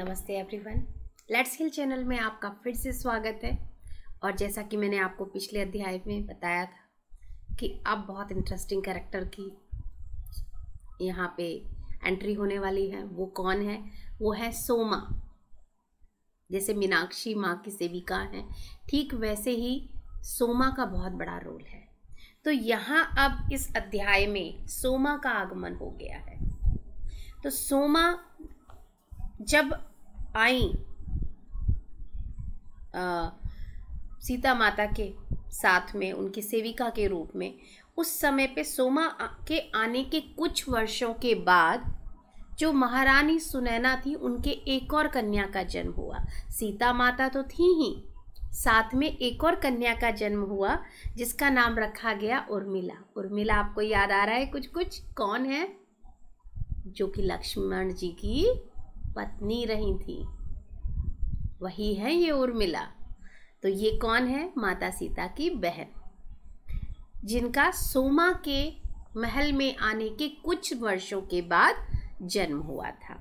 नमस्ते everyone, let's hill channel में आपका फिर से स्वागत है। और जैसा कि मैंने आपको पिछले अध्याय में बताया था कि अब बहुत इंटरेस्टिंग कैरेक्टर की यहाँ पे एंट्री होने वाली है। वो कौन है? वो है सोमा। जैसे मीनाक्षी माँ की सेविका है, ठीक वैसे ही सोमा का बहुत बड़ा रोल है। तो यहाँ अब इस अध्याय में सोमा का आगमन हो गया है। तो सोमा जब आई सीता माता के साथ में उनकी सेविका के रूप में, उस समय पे सोमा के आने के कुछ वर्षों के बाद जो महारानी सुनैना थी, उनके एक और कन्या का जन्म हुआ। सीता माता तो थी ही, साथ में एक और कन्या का जन्म हुआ जिसका नाम रखा गया उर्मिला। उर्मिला आपको याद आ रहा है कुछ कुछ? कौन है? जो कि लक्ष्मण जी की पत्नी रही थी, वही है ये उर्मिला। तो ये कौन है? माता सीता की बहन, जिनका सोमा के महल में आने के कुछ वर्षों के बाद जन्म हुआ था।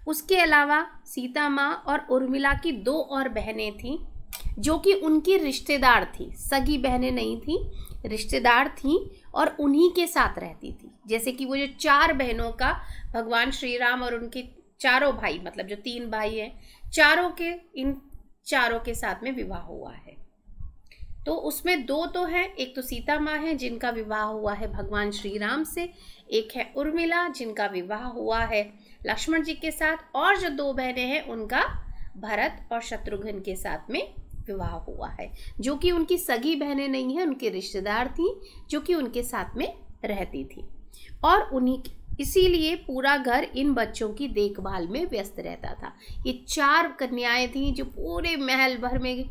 उसके अलावा सीता माँ और उर्मिला की दो और बहनें थीं जो कि उनकी रिश्तेदार थी, सगी बहनें नहीं थी, रिश्तेदार थी और उन्हीं के साथ रहती थी। जैसे कि वो जो चार बहनों का भगवान श्री राम और उनके चारों भाई, मतलब जो तीन भाई हैं, इन चारों के साथ में विवाह हुआ है। तो उसमें दो तो हैं, एक तो सीता माँ है जिनका विवाह हुआ है भगवान श्री राम से, एक है उर्मिला जिनका विवाह हुआ है लक्ष्मण जी के साथ, और जो दो बहनें हैं उनका भरत और शत्रुघ्न के साथ में विवाह हुआ है, जो कि उनकी सगी बहनें नहीं है, उनके रिश्तेदार थी जो कि उनके साथ में रहती थी। और इसीलिए पूरा घर इन बच्चों की देखभाल में व्यस्त रहता था। ये चार कन्याएं थीं जो पूरे महल भर में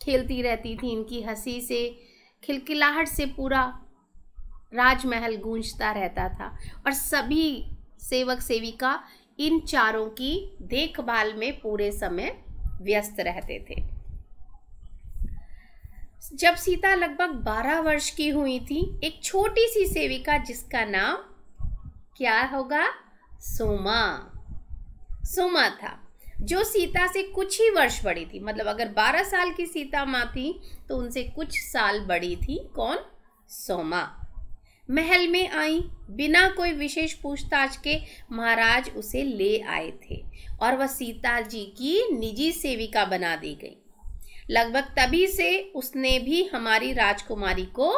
खेलती रहती थी। इनकी हंसी से, खिलखिलाहट से पूरा राजमहल गूंजता रहता था और सभी सेवक सेविका इन चारों की देखभाल में पूरे समय व्यस्त रहते थे। जब सीता लगभग 12 वर्ष की हुई थी, एक छोटी सी सेविका जिसका नाम क्या होगा? सोमा था, जो सीता से कुछ ही वर्ष बड़ी थी। मतलब अगर 12 साल की सीता माँ थी तो उनसे कुछ साल बड़ी थी। कौन? सोमा। महल में आई, बिना कोई विशेष पूछताछ के महाराज उसे ले आए थे और वह सीता जी की निजी सेविका बना दी गई। लगभग तभी से उसने भी हमारी राजकुमारी को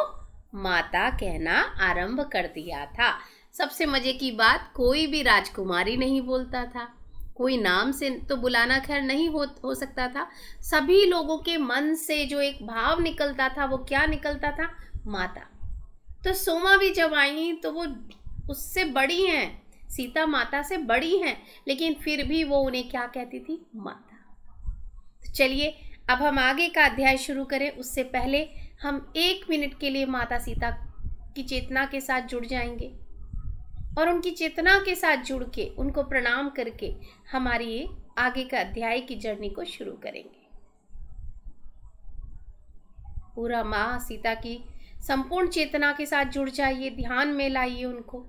माता कहना आरंभ कर दिया था। सबसे मजे की बात, कोई भी राजकुमारी नहीं बोलता था, कोई नाम से तो बुलाना खैर नहीं हो सकता था। सभी लोगों के मन से जो एक भाव निकलता था, वो क्या निकलता था? माता। तो सोमा भी जब आई तो वो उससे बड़ी हैं, सीता माता से बड़ी हैं, लेकिन फिर भी वो उन्हें क्या कहती थी? माता। तो चलिए अब हम आगे का अध्याय शुरू करें। उससे पहले हम 1 मिनट के लिए माता सीता की चेतना के साथ जुड़ जाएंगे और उनकी चेतना के साथ जुड़ के उनको प्रणाम करके हमारी ये आगे का अध्याय की जर्नी को शुरू करेंगे। पूरा माँ सीता की संपूर्ण चेतना के साथ जुड़ जाइए, ध्यान में लाइए उनको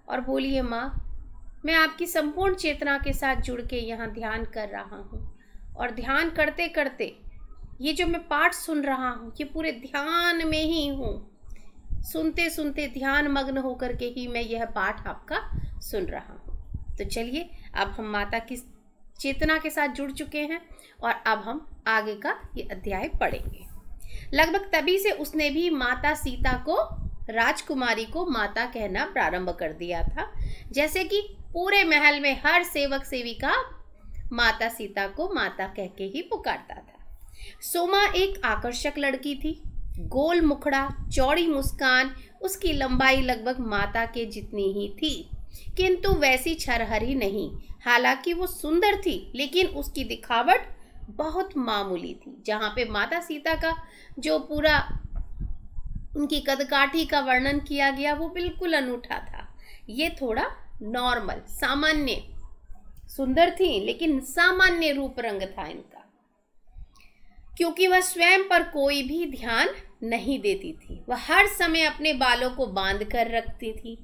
और बोलिए, माँ मैं आपकी संपूर्ण चेतना के साथ जुड़ के यहाँ ध्यान कर रहा हूँ। और ध्यान करते करते ये जो मैं पाठ सुन रहा हूँ, ये पूरे ध्यान में ही हूँ। सुनते सुनते ध्यान मग्न होकर के ही मैं यह पाठ आपका सुन रहा हूँ। तो चलिए अब हम माता की चेतना के साथ जुड़ चुके हैं और अब हम आगे का ये अध्याय पढ़ेंगे। लगभग तभी से उसने भी माता सीता को, राजकुमारी को माता कहना प्रारंभ कर दिया था। जैसे कि पूरे महल में हर सेवक सेविका माता सीता को माता कह के ही पुकारता था। सोमा एक आकर्षक लड़की थी, गोल मुखड़ा, चौड़ी मुस्कान, उसकी लंबाई लगभग माता के जितनी ही थी, किंतु वैसी छरहरी नहीं। हालांकि वो सुंदर थी, लेकिन उसकी दिखावट बहुत मामूली थी। जहाँ पे माता सीता का जो पूरा उनकी कदकाठी का वर्णन किया गया वो बिल्कुल अनूठा था। ये थोड़ा नॉर्मल, सामान्य, सुंदर थी लेकिन सामान्य रूप रंग था इनका, क्योंकि वह स्वयं पर कोई भी ध्यान नहीं देती थी। वह हर समय अपने बालों को बांध कर रखती थी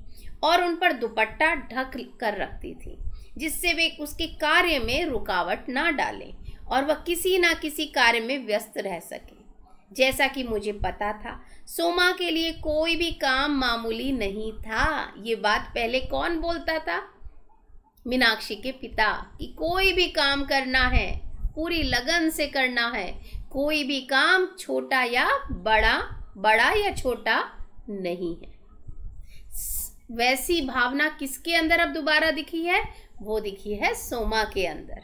और उन पर दुपट्टा ढक कर रखती थी। जिससे वे उसके कार्य में रुकावट ना डालें और वह किसी ना किसी कार्य में व्यस्त रह सके। जैसा कि मुझे पता था, सोमा के लिए कोई भी काम मामूली नहीं था। ये बात पहले कौन बोलता था? मीनाक्षी के पिता, कि कोई भी काम करना है, पूरी लगन से करना है। कोई भी काम छोटा या बड़ा, बड़ा या छोटा नहीं है। वैसी भावना किसके अंदर अब दोबारा दिखी है? वो दिखी है सोमा के अंदर।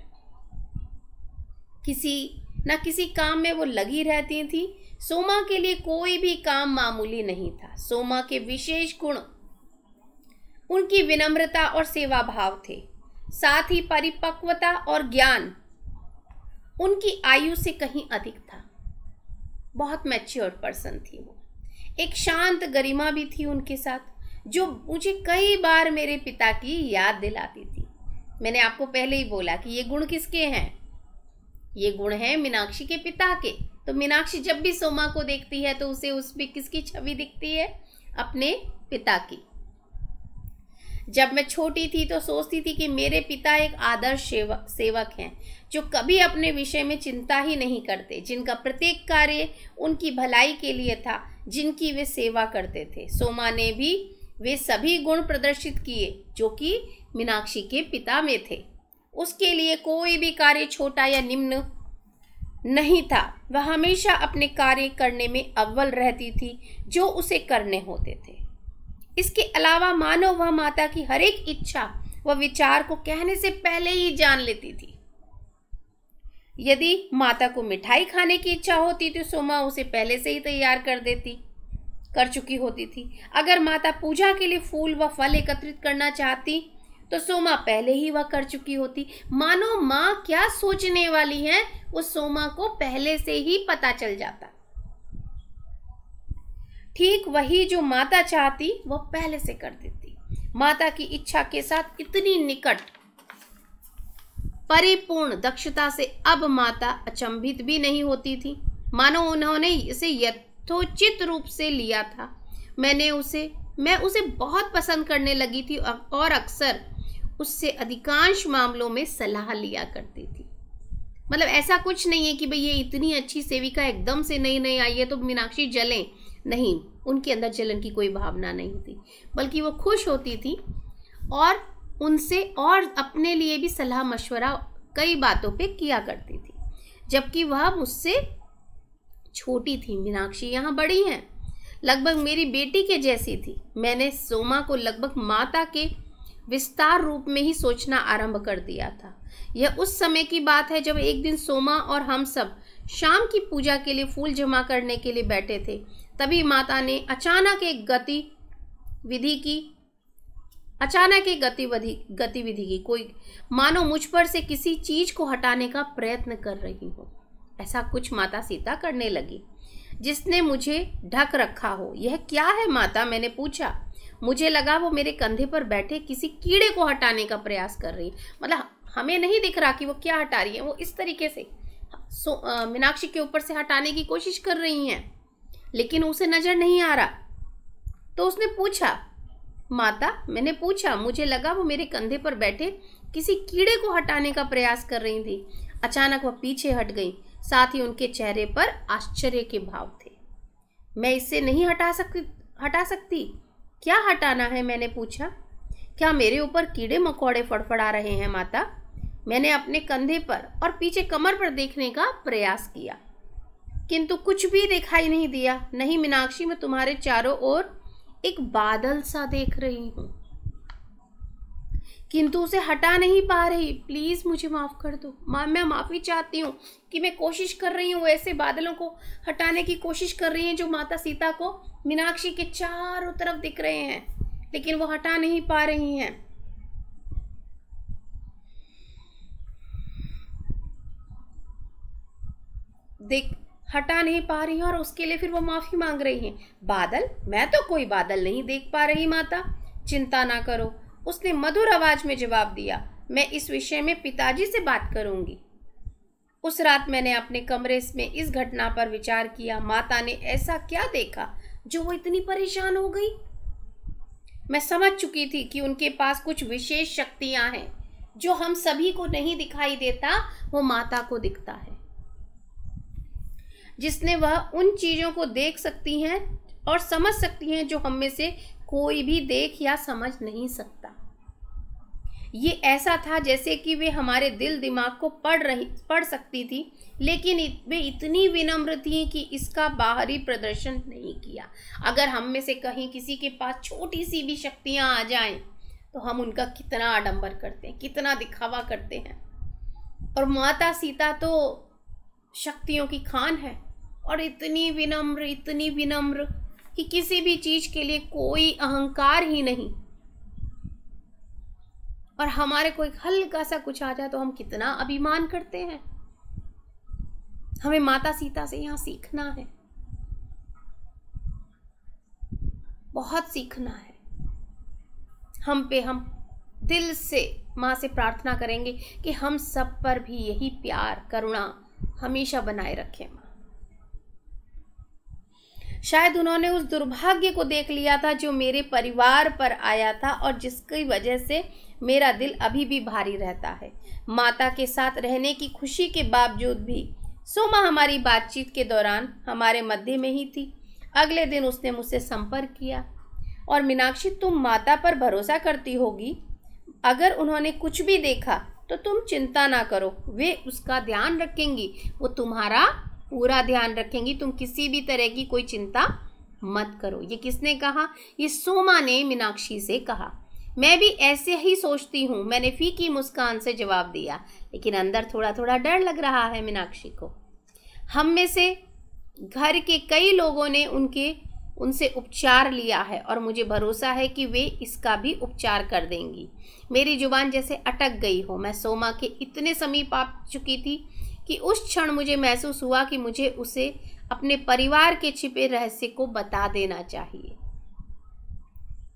किसी ना किसी काम में वो लगी रहती थी। सोमा के लिए कोई भी काम मामूली नहीं था। सोमा के विशेष गुण उनकी विनम्रता और सेवा भाव थे। साथ ही परिपक्वता और ज्ञान उनकी आयु से कहीं अधिक था। बहुत मैच्योर पर्सन थी वो। एक शांत गरिमा भी थी उनके साथ, जो मुझे कई बार मेरे पिता की याद दिलाती थी। मैंने आपको पहले ही बोला कि ये गुण किसके हैं? ये गुण हैं मीनाक्षी के पिता के। तो मीनाक्षी जब भी सोमा को देखती है तो उसे उसमें किसकी छवि दिखती है? अपने पिता की। जब मैं छोटी थी तो सोचती थी कि मेरे पिता एक आदर्श सेवक हैं, जो कभी अपने विषय में चिंता ही नहीं करते, जिनका प्रत्येक कार्य उनकी भलाई के लिए था, जिनकी वे सेवा करते थे। सोमा ने भी वे सभी गुण प्रदर्शित किए जो कि मीनाक्षी के पिता में थे। उसके लिए कोई भी कार्य छोटा या निम्न नहीं था। वह हमेशा अपने कार्य करने में अव्वल रहती थी जो उसे करने होते थे। इसके अलावा मानो वह माता की हर एक इच्छा व विचार को कहने से पहले ही जान लेती थी। यदि माता को मिठाई खाने की इच्छा होती तो सोमा उसे पहले से ही तैयार कर चुकी होती थी। अगर माता पूजा के लिए फूल व फल एकत्रित करना चाहती तो सोमा पहले ही वह कर चुकी होती। मानो माँ क्या सोचने वाली है वो सोमा को पहले से ही पता चल जाता। ठीक वही जो माता चाहती वह पहले से कर देती। माता की इच्छा के साथ इतनी निकट परिपूर्ण दक्षता से अब माता अचंभित भी नहीं होती थी, मानो उन्होंने इसे यथोचित रूप से लिया था। मैं उसे बहुत पसंद करने लगी थी और अक्सर उससे अधिकांश मामलों में सलाह लिया करती थी। मतलब ऐसा कुछ नहीं है कि भाई ये इतनी अच्छी सेविका एकदम से नई आई है तो मीनाक्षी जले, नहीं, उनके अंदर जलन की कोई भावना नहीं थी, बल्कि वो खुश होती थी और उनसे और अपने लिए भी सलाह मशवरा कई बातों पे किया करती थी। जबकि वह मुझसे छोटी थी। मीनाक्षी यहाँ बड़ी हैं, लगभग मेरी बेटी के जैसी थी। मैंने सोमा को लगभग माता के विस्तार रूप में ही सोचना आरंभ कर दिया था। यह उस समय की बात है जब एक दिन सोमा और हम सब शाम की पूजा के लिए फूल जमा करने के लिए बैठे थे। तभी माता ने अचानक एक गतिविधि की, कोई मानो मुझ पर से किसी चीज को हटाने का प्रयत्न कर रही हो। ऐसा कुछ माता सीता करने लगी जिसने मुझे ढक रखा हो। यह क्या है माता? मैंने पूछा। मुझे लगा वो मेरे कंधे पर बैठे किसी कीड़े को हटाने का प्रयास कर रही। मतलब हमें नहीं दिख रहा कि वो क्या हटा रही है, वो इस तरीके से मीनाक्षी के ऊपर से हटाने की कोशिश कर रही हैं, लेकिन उसे नजर नहीं आ रहा। तो उसने पूछा, माता, मैंने पूछा, मुझे लगा वो मेरे कंधे पर बैठे किसी कीड़े को हटाने का प्रयास कर रही थी। अचानक वह पीछे हट गई, साथ ही उनके चेहरे पर आश्चर्य के भाव थे। मैं इसे नहीं हटा सकती। क्या हटाना है? मैंने पूछा। क्या मेरे ऊपर कीड़े मकोड़े फड़फड़ा रहे हैं माता? मैंने अपने कंधे पर और पीछे कमर पर देखने का प्रयास किया, किंतु कुछ भी दिखाई नहीं दिया। नहीं मीनाक्षी, मैं तुम्हारे चारों ओर एक बादल सा देख रही हूं, किंतु उसे हटा नहीं पा रही। प्लीज मुझे माफ कर दो माँ, मैं माफी चाहती हूँ कि मैं कोशिश कर रही हूँ, ऐसे बादलों को हटाने की कोशिश कर रही हैं जो माता सीता को मीनाक्षी के चारों तरफ दिख रहे हैं, लेकिन वो हटा नहीं पा रही हैं। हटा नहीं पा रही हैं और उसके लिए फिर वो माफी मांग रही हैं। बादल? मैं तो कोई बादल नहीं देख पा रही माता। चिंता ना करो, उसने मधुर आवाज में जवाब दिया। मैं इस विषय में पिताजी से बात करूंगी। उस रात मैंने अपने कमरे में इस घटना पर विचार किया। माता ने ऐसा क्या देखा जो वो इतनी परेशान हो गई? मैं समझ चुकी थी कि उनके पास कुछ विशेष शक्तियां हैं जो हम सभी को नहीं दिखाई देता वो माता को दिखता है, जिसने वह उन चीजों को देख सकती हैं और समझ सकती हैं जो हम में से कोई भी देख या समझ नहीं सकता। ये ऐसा था जैसे कि वे हमारे दिल दिमाग को पढ़ सकती थी, लेकिन वे इतनी विनम्र थी कि इसका बाहरी प्रदर्शन नहीं किया। अगर हम में से कहीं किसी के पास छोटी सी भी शक्तियां आ जाएं तो हम उनका कितना आडंबर करते हैं, कितना दिखावा करते हैं। और माता सीता तो शक्तियों की खान है और इतनी विनम्र कि किसी भी चीज के लिए कोई अहंकार ही नहीं। और हमारे कोई हल्का सा कुछ आ जाए तो हम कितना अभिमान करते हैं। हमें माता सीता से यहाँ सीखना है, बहुत सीखना है। हम दिल से माँ से प्रार्थना करेंगे कि हम सब पर भी यही प्यार करुणा हमेशा बनाए रखें माँ। शायद उन्होंने उस दुर्भाग्य को देख लिया था जो मेरे परिवार पर आया था और जिसकी वजह से मेरा दिल अभी भी भारी रहता है। माता के साथ रहने की खुशी के बावजूद भी सोमा हमारी बातचीत के दौरान हमारे मध्य में ही थी। अगले दिन उसने मुझसे संपर्क किया और मीनाक्षी, तुम माता पर भरोसा करती होगी, अगर उन्होंने कुछ भी देखा तो तुम चिंता ना करो, वे उसका ध्यान रखेंगी, वो तुम्हारा पूरा ध्यान रखेंगी, तुम किसी भी तरह की कोई चिंता मत करो। ये किसने कहा? ये सोमा ने मीनाक्षी से कहा। मैं भी ऐसे ही सोचती हूँ, मैंने फीकी मुस्कान से जवाब दिया, लेकिन अंदर थोड़ा थोड़ा डर लग रहा है मीनाक्षी को। हम में से घर के कई लोगों ने उनसे उपचार लिया है और मुझे भरोसा है कि वे इसका भी उपचार कर देंगी। मेरी जुबान जैसे अटक गई हो। मैं सोमा के इतने समीप आ चुकी थी कि उस क्षण मुझे महसूस हुआ कि मुझे उसे अपने परिवार के छिपे रहस्य को बता देना चाहिए।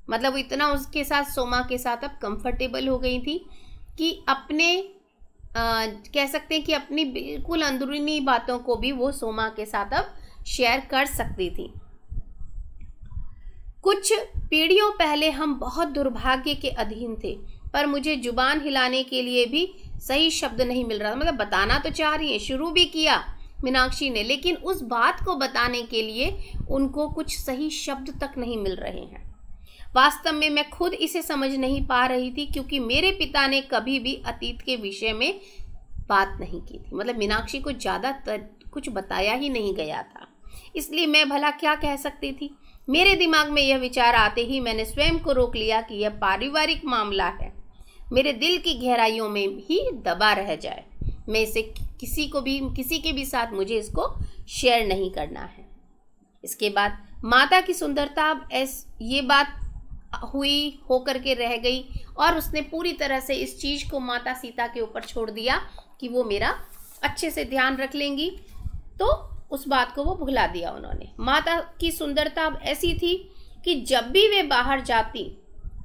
मतलब वो इतना उसके साथ, सोमा के साथ अब कंफर्टेबल हो गई थी कि अपने कह सकते हैं कि अपनी बिल्कुल अंदरूनी बातों को भी वो सोमा के साथ अब शेयर कर सकती थी। कुछ पीढ़ियों पहले हम बहुत दुर्भाग्य के अधीन थे, पर मुझे जुबान हिलाने के लिए भी सही शब्द नहीं मिल रहा। मतलब बताना तो चाह रही है, शुरू भी किया मीनाक्षी ने, लेकिन उस बात को बताने के लिए उनको कुछ सही शब्द तक नहीं मिल रहे हैं। वास्तव में मैं खुद इसे समझ नहीं पा रही थी, क्योंकि मेरे पिता ने कभी भी अतीत के विषय में बात नहीं की थी। मतलब मीनाक्षी को ज़्यादा कुछ बताया ही नहीं गया था, इसलिए मैं भला क्या कह सकती थी। मेरे दिमाग में यह विचार आते ही मैंने स्वयं को रोक लिया कि यह पारिवारिक मामला है, मेरे दिल की गहराइयों में ही दबा रह जाए। मैं इसे किसी के भी साथ मुझे इसको शेयर नहीं करना है। इसके बाद माता की सुंदरता अब ये बात हुई होकर के रह गई और उसने पूरी तरह से इस चीज को माता सीता के ऊपर छोड़ दिया कि वो मेरा अच्छे से ध्यान रख लेंगी, तो उस बात को वो भुला दिया उन्होंने। माता की सुंदरता अब ऐसी थी कि जब भी वे बाहर जाती,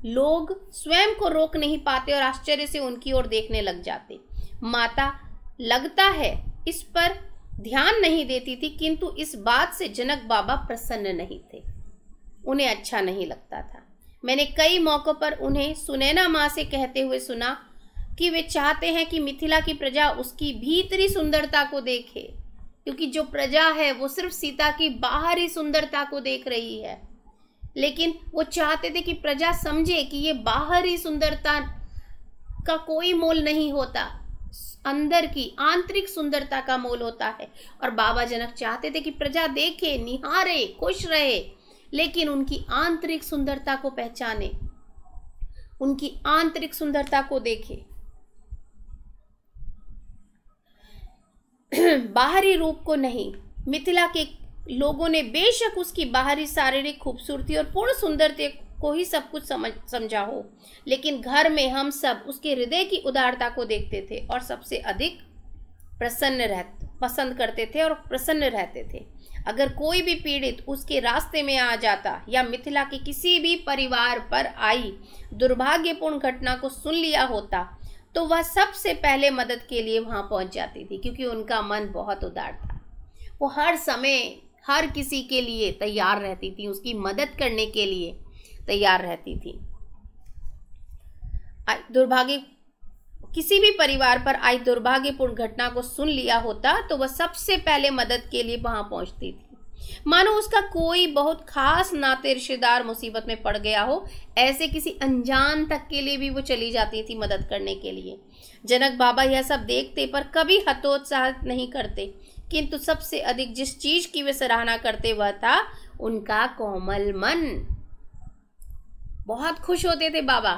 लोग स्वयं को रोक नहीं पाते और आश्चर्य से उनकी ओर देखने लग जाते। माता लगता है इस पर ध्यान नहीं देती थी, किंतु इस बात से जनक बाबा प्रसन्न नहीं थे, उन्हें अच्छा नहीं लगता था। मैंने कई मौकों पर उन्हें सुनैना माँ से कहते हुए सुना कि वे चाहते हैं कि मिथिला की प्रजा उसकी भीतरी सुंदरता को देखे, क्योंकि जो प्रजा है वो सिर्फ सीता की बाहरी सुंदरता को देख रही है, लेकिन वो चाहते थे कि प्रजा समझे कि ये बाहरी सुंदरता का कोई मोल नहीं होता, अंदर की आंतरिक सुंदरता का मोल होता है। और बाबा जनक चाहते थे कि प्रजा देखे, निहारे, खुश रहे, लेकिन उनकी आंतरिक सुंदरता को पहचाने, उनकी आंतरिक सुंदरता को देखे। बाहरी रूप को नहीं। मिथिला के लोगों ने बेशक उसकी बाहरी शारीरिक खूबसूरती और पूर्ण सुंदरता को ही सब कुछ समझा हो, लेकिन घर में हम सब उसके हृदय की उदारता को देखते थे और सबसे अधिक पसंद करते थे और प्रसन्न रहते थे। अगर कोई भी पीड़ित उसके रास्ते में आ जाता या मिथिला के किसी भी परिवार पर आई दुर्भाग्यपूर्ण घटना को सुन लिया होता, तो वह सबसे पहले मदद के लिए वहां पहुंच जाती थी, क्योंकि उनका मन बहुत उदार था। वो हर समय हर किसी के लिए तैयार रहती थी, उसकी मदद करने के लिए तैयार रहती थी। दुर्भाग्य किसी भी परिवार पर आई दुर्भाग्यपूर्ण घटना को सुन लिया होता तो वह सबसे पहले मदद के लिए वहां पहुंचती थी। मानो उसका कोई बहुत खास नाते रिश्तेदार मुसीबत में पड़ गया हो, ऐसे किसी अनजान तक के लिए भी वो चली जाती थी मदद करने के लिए। जनक बाबा यह सब देखते पर कभी हतोत्साहित नहीं करते, किंतु सबसे अधिक जिस चीज की वे सराहना करते वह था उनका कोमल मन। बहुत खुश होते थे बाबा।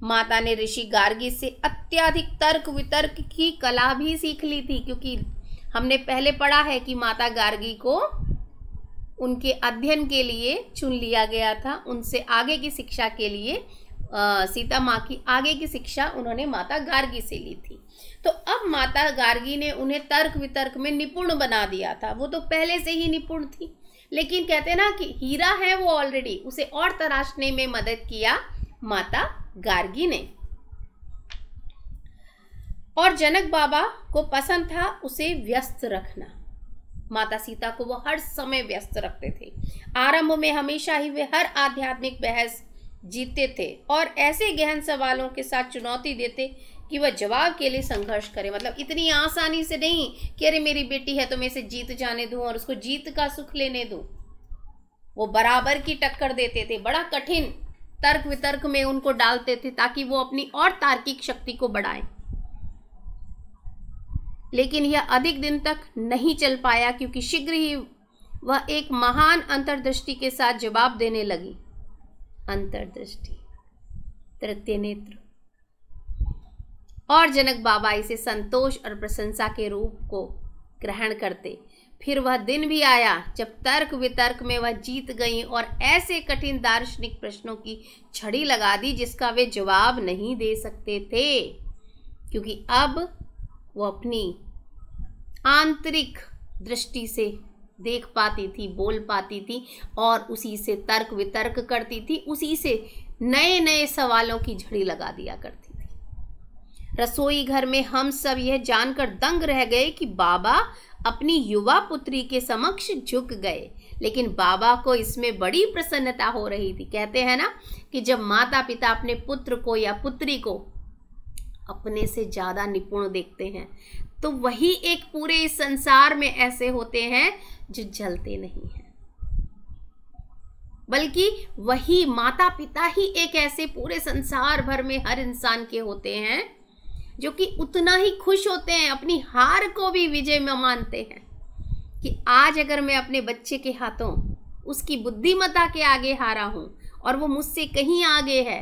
माता ने ऋषि गार्गी से अत्यधिक तर्क वितर्क की कला भी सीख ली थी, क्योंकि हमने पहले पढ़ा है कि माता गार्गी को उनके अध्ययन के लिए चुन लिया गया था। उनसे आगे की शिक्षा के लिए सीता माँ की आगे की शिक्षा उन्होंने माता गार्गी से ली थी। तो अब माता गार्गी ने उन्हें तर्क वितर्क में निपुण बना दिया था। वो तो पहले से ही निपुण थी, लेकिन कहते हैं ना कि हीरा है वो ऑलरेडी, उसे और तराशने में मदद किया माता गार्गी ने। और जनक बाबा को पसंद था उसे व्यस्त रखना। माता सीता को वो हर समय व्यस्त रखते थे। आरंभ में हमेशा ही वे हर आध्यात्मिक बहस जीतते थे और ऐसे गहन सवालों के साथ चुनौती देते कि वह जवाब के लिए संघर्ष करे। मतलब इतनी आसानी से नहीं कि अरे मेरी बेटी है तो मैं इसे जीत जाने दूं और उसको जीत का सुख लेने दूं। वो बराबर की टक्कर देते थे, बड़ा कठिन तर्क वितर्क में उनको डालते थे ताकि वो अपनी और तार्किक शक्ति को बढ़ाएं। लेकिन यह अधिक दिन तक नहीं चल पाया, क्योंकि शीघ्र ही वह एक महान अंतर्दृष्टि के साथ जवाब देने लगी। अंतर्दृष्टि, तृतीय नेत्र। और जनक बाबा इसे संतोष और प्रशंसा के रूप को ग्रहण करते। फिर वह दिन भी आया जब तर्क वितर्क में वह जीत गई और ऐसे कठिन दार्शनिक प्रश्नों की छड़ी लगा दी जिसका वे जवाब नहीं दे सकते थे, क्योंकि अब वो अपनी आंतरिक दृष्टि से देख पाती थी, बोल पाती थी और उसी से तर्क वितर्क करती थी, उसी से नए नए सवालों की झड़ी लगा दिया करती थी। रसोई घर में हम सब यह जानकर दंग रह गए कि बाबा अपनी युवा पुत्री के समक्ष झुक गए, लेकिन बाबा को इसमें बड़ी प्रसन्नता हो रही थी। कहते हैं ना कि जब माता पिता अपने पुत्र को या पुत्री को अपने से ज्यादा निपुण देखते हैं तो वही एक पूरे इस संसार में ऐसे होते हैं जो जलते नहीं हैं, बल्कि वही माता पिता ही एक ऐसे पूरे संसार भर में हर इंसान के होते हैं जो कि उतना ही खुश होते हैं, अपनी हार को भी विजय में मानते हैं कि आज अगर मैं अपने बच्चे के हाथों उसकी बुद्धिमत्ता के आगे हारा हूं और वो मुझसे कहीं आगे है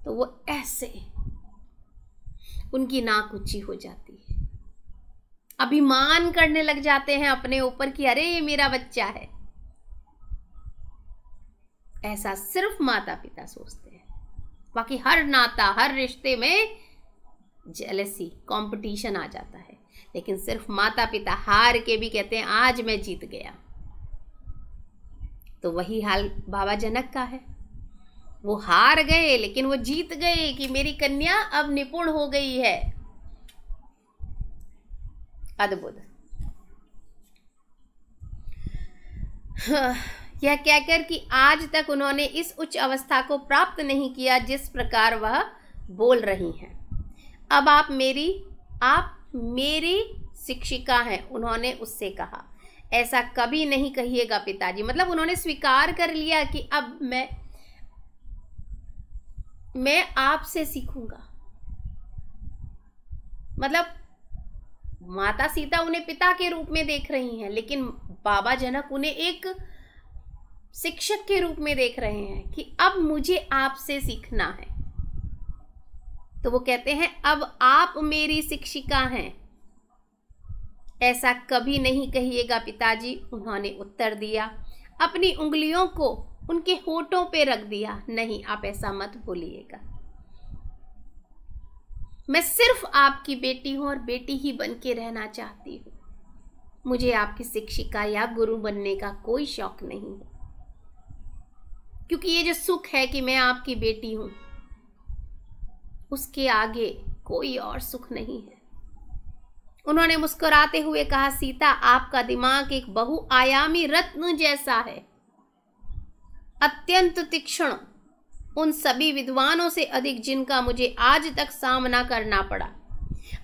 तो वो ऐसे उनकी नाक ऊंची हो जाती है, अभिमान करने लग जाते हैं अपने ऊपर कि अरे ये मेरा बच्चा है। ऐसा सिर्फ माता पिता सोचते हैं, बाकी हर नाता हर रिश्ते में जेलसी कंपटीशन आ जाता है, लेकिन सिर्फ माता पिता हार के भी कहते हैं आज मैं जीत गया। तो वही हाल बाबा जनक का है। वो हार गए लेकिन वो जीत गए कि मेरी कन्या अब निपुण हो गई है। अद्भुत। यह कहकर कि आज तक उन्होंने इस उच्च अवस्था को प्राप्त नहीं किया जिस प्रकार वह बोल रही हैं। अब आप मेरी शिक्षिका हैं, उन्होंने उससे कहा। ऐसा कभी नहीं कहिएगा पिताजी। मतलब उन्होंने स्वीकार कर लिया कि अब मैं आपसे सीखूंगा। मतलब माता सीता उन्हें पिता के रूप में देख रही हैं, लेकिन बाबा जनक उन्हें एक शिक्षक के रूप में देख रहे हैं कि अब मुझे आपसे सीखना है। तो वो कहते हैं अब आप मेरी शिक्षिका हैं। ऐसा कभी नहीं कहिएगा पिताजी, उन्होंने उत्तर दिया। अपनी उंगलियों को उनके होठों पे रख दिया। नहीं, आप ऐसा मत बोलिएगा। मैं सिर्फ आपकी बेटी हूं और बेटी ही बन के रहना चाहती हूं। मुझे आपकी शिक्षिका या गुरु बनने का कोई शौक नहीं है, क्योंकि ये जो सुख है कि मैं आपकी बेटी हूं, उसके आगे कोई और सुख नहीं है। उन्होंने मुस्कुराते हुए कहा, सीता आपका दिमाग एक बहुआयामी रत्न जैसा है, अत्यंत तीक्ष्ण, उन सभी विद्वानों से अधिक जिनका मुझे आज तक सामना करना पड़ा।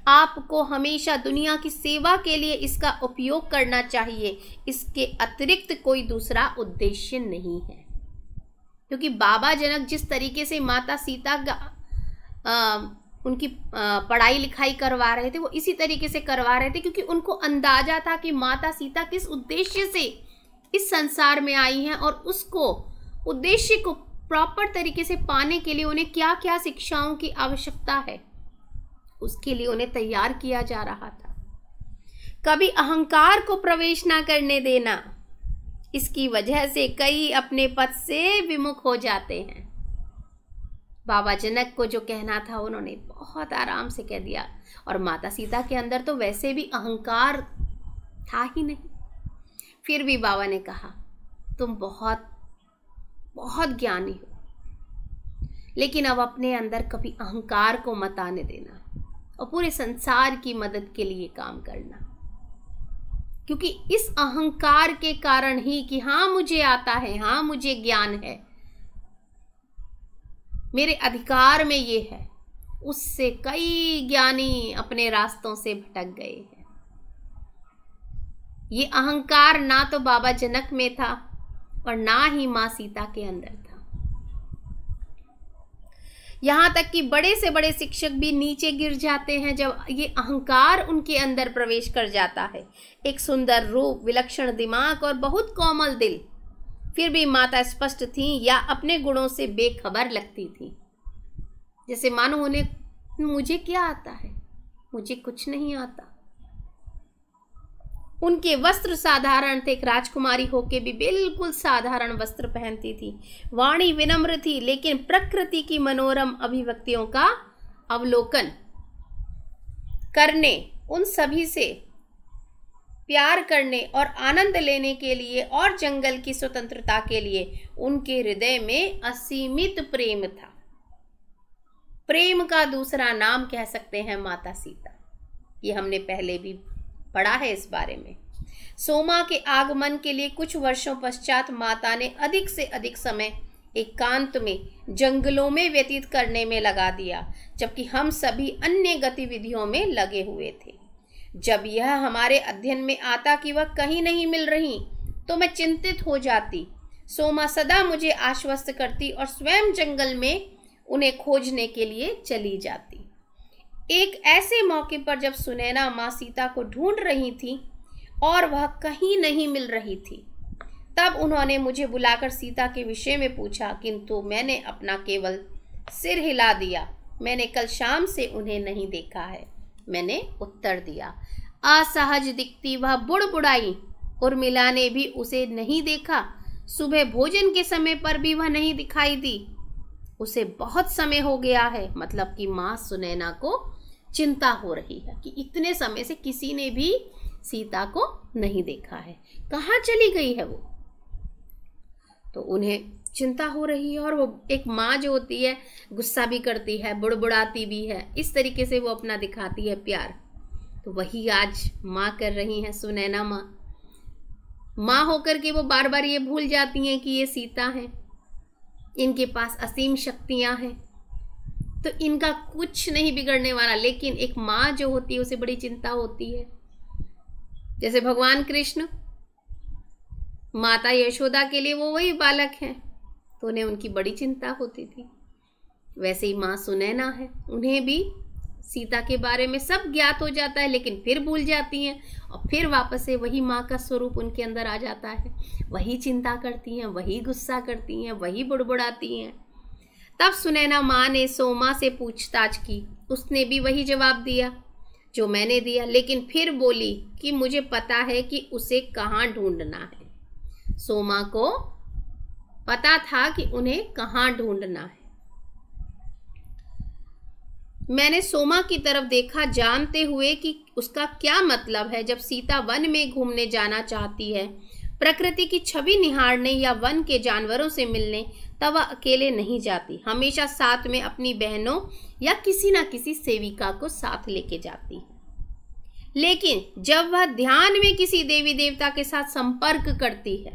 आपको हमेशा दुनिया की सेवा के लिए इसका उपयोग करना चाहिए, इसके अतिरिक्त कोई दूसरा उद्देश्य नहीं है। क्योंकि बाबा जनक जिस तरीके से माता सीता उनकी पढ़ाई लिखाई करवा रहे थे, वो इसी तरीके से करवा रहे थे, क्योंकि उनको अंदाजा था कि माता सीता किस उद्देश्य से इस संसार में आई हैं और उसको उद्देश्य को प्रॉपर तरीके से पाने के लिए उन्हें क्या क्या शिक्षाओं की आवश्यकता है, उसके लिए उन्हें तैयार किया जा रहा था। कभी अहंकार को प्रवेश ना करने देना, इसकी वजह से कई अपने पथ से विमुख हो जाते हैं। बाबा जनक को जो कहना था उन्होंने बहुत आराम से कह दिया, और माता सीता के अंदर तो वैसे भी अहंकार था ही नहीं। फिर भी बाबा ने कहा तुम बहुत बहुत ज्ञानी हो, लेकिन अब अपने अंदर कभी अहंकार को मत आने देना और पूरे संसार की मदद के लिए काम करना। क्योंकि इस अहंकार के कारण ही कि हाँ मुझे आता है, हाँ मुझे ज्ञान है, मेरे अधिकार में ये है, उससे कई ज्ञानी अपने रास्तों से भटक गए हैं। ये अहंकार ना तो बाबा जनक में था और ना ही मां सीता के अंदर था। यहां तक कि बड़े से बड़े शिक्षक भी नीचे गिर जाते हैं जब ये अहंकार उनके अंदर प्रवेश कर जाता है। एक सुंदर रूप, विलक्षण दिमाग और बहुत कोमल दिल, फिर भी माता स्पष्ट थी या अपने गुणों से बेखबर लगती थी। जैसे मानो उन्हें मुझे क्या आता है, मुझे कुछ नहीं आता। उनके वस्त्र साधारण थे, एक राजकुमारी होके भी बिल्कुल साधारण वस्त्र पहनती थी। वाणी विनम्र थी, लेकिन प्रकृति की मनोरम अभिव्यक्तियों का अवलोकन करने, उन सभी से प्यार करने और आनंद लेने के लिए और जंगल की स्वतंत्रता के लिए उनके हृदय में असीमित प्रेम था। प्रेम का दूसरा नाम कह सकते हैं माता सीता। ये हमने पहले भी पढ़ा है इस बारे में। सोमा के आगमन के लिए कुछ वर्षों पश्चात माता ने अधिक से अधिक समय एकांत में जंगलों में व्यतीत करने में लगा दिया, जबकि हम सभी अन्य गतिविधियों में लगे हुए थे। जब यह हमारे अध्ययन में आता कि वह कहीं नहीं मिल रही तो मैं चिंतित हो जाती। सोमा सदा मुझे आश्वस्त करती और स्वयं जंगल में उन्हें खोजने के लिए चली जाती। एक ऐसे मौके पर जब सुनैना माँ सीता को ढूंढ रही थी और वह कहीं नहीं मिल रही थी, तब उन्होंने मुझे बुलाकर सीता के विषय में पूछा, किंतु मैंने अपना केवल सिर हिला दिया। मैंने कल शाम से उन्हें नहीं देखा है, मैंने उत्तर दिया। असहज दिखती वह बुड़बुड़ाई। उर्मिला ने भी उसे नहीं देखा। सुबह भोजन के समय पर भी वह नहीं दिखाई दी। उसे बहुत समय हो गया है। मतलब कि माँ सुनैना को चिंता हो रही है कि इतने समय से किसी ने भी सीता को नहीं देखा है, कहाँ चली गई है वो। तो उन्हें चिंता हो रही है और वो एक माँ जो होती है गुस्सा भी करती है, बुड़बुड़ाती भी है, इस तरीके से वो अपना दिखाती है प्यार। तो वही आज माँ कर रही हैं, सुनैना माँ होकर के वो बार बार ये भूल जाती हैं कि ये सीता हैं, इनके पास असीम शक्तियां हैं, तो इनका कुछ नहीं बिगड़ने वाला। लेकिन एक माँ जो होती है उसे बड़ी चिंता होती है। जैसे भगवान कृष्ण माता यशोदा के लिए वो वही बालक हैं, तो उन्हें उनकी बड़ी चिंता होती थी। वैसे ही माँ सुनैना है, उन्हें भी सीता के बारे में सब ज्ञात हो जाता है, लेकिन फिर भूल जाती हैं और फिर वापस से वही माँ का स्वरूप उनके अंदर आ जाता है। वही चिंता करती हैं, वही गुस्सा करती हैं, वही बुड़बुड़ाती हैं। तब सुनैना माँ ने सोमा से पूछताछ की। उसने भी वही जवाब दिया जो मैंने दिया, लेकिन फिर बोली कि मुझे पता है कि उसे कहाँ ढूंढना है। सोमा को पता था कि उन्हें कहाँ ढूंढना है। मैंने सोमा की तरफ देखा, जानते हुए कि उसका क्या मतलब है। जब सीता वन में घूमने जाना चाहती है, प्रकृति की छवि निहारने या वन के जानवरों से मिलने, तब वह अकेले नहीं जाती, हमेशा साथ में अपनी बहनों या किसी ना किसी सेविका को साथ लेके जाती है। लेकिन जब वह ध्यान में किसी देवी देवता के साथ संपर्क करती है,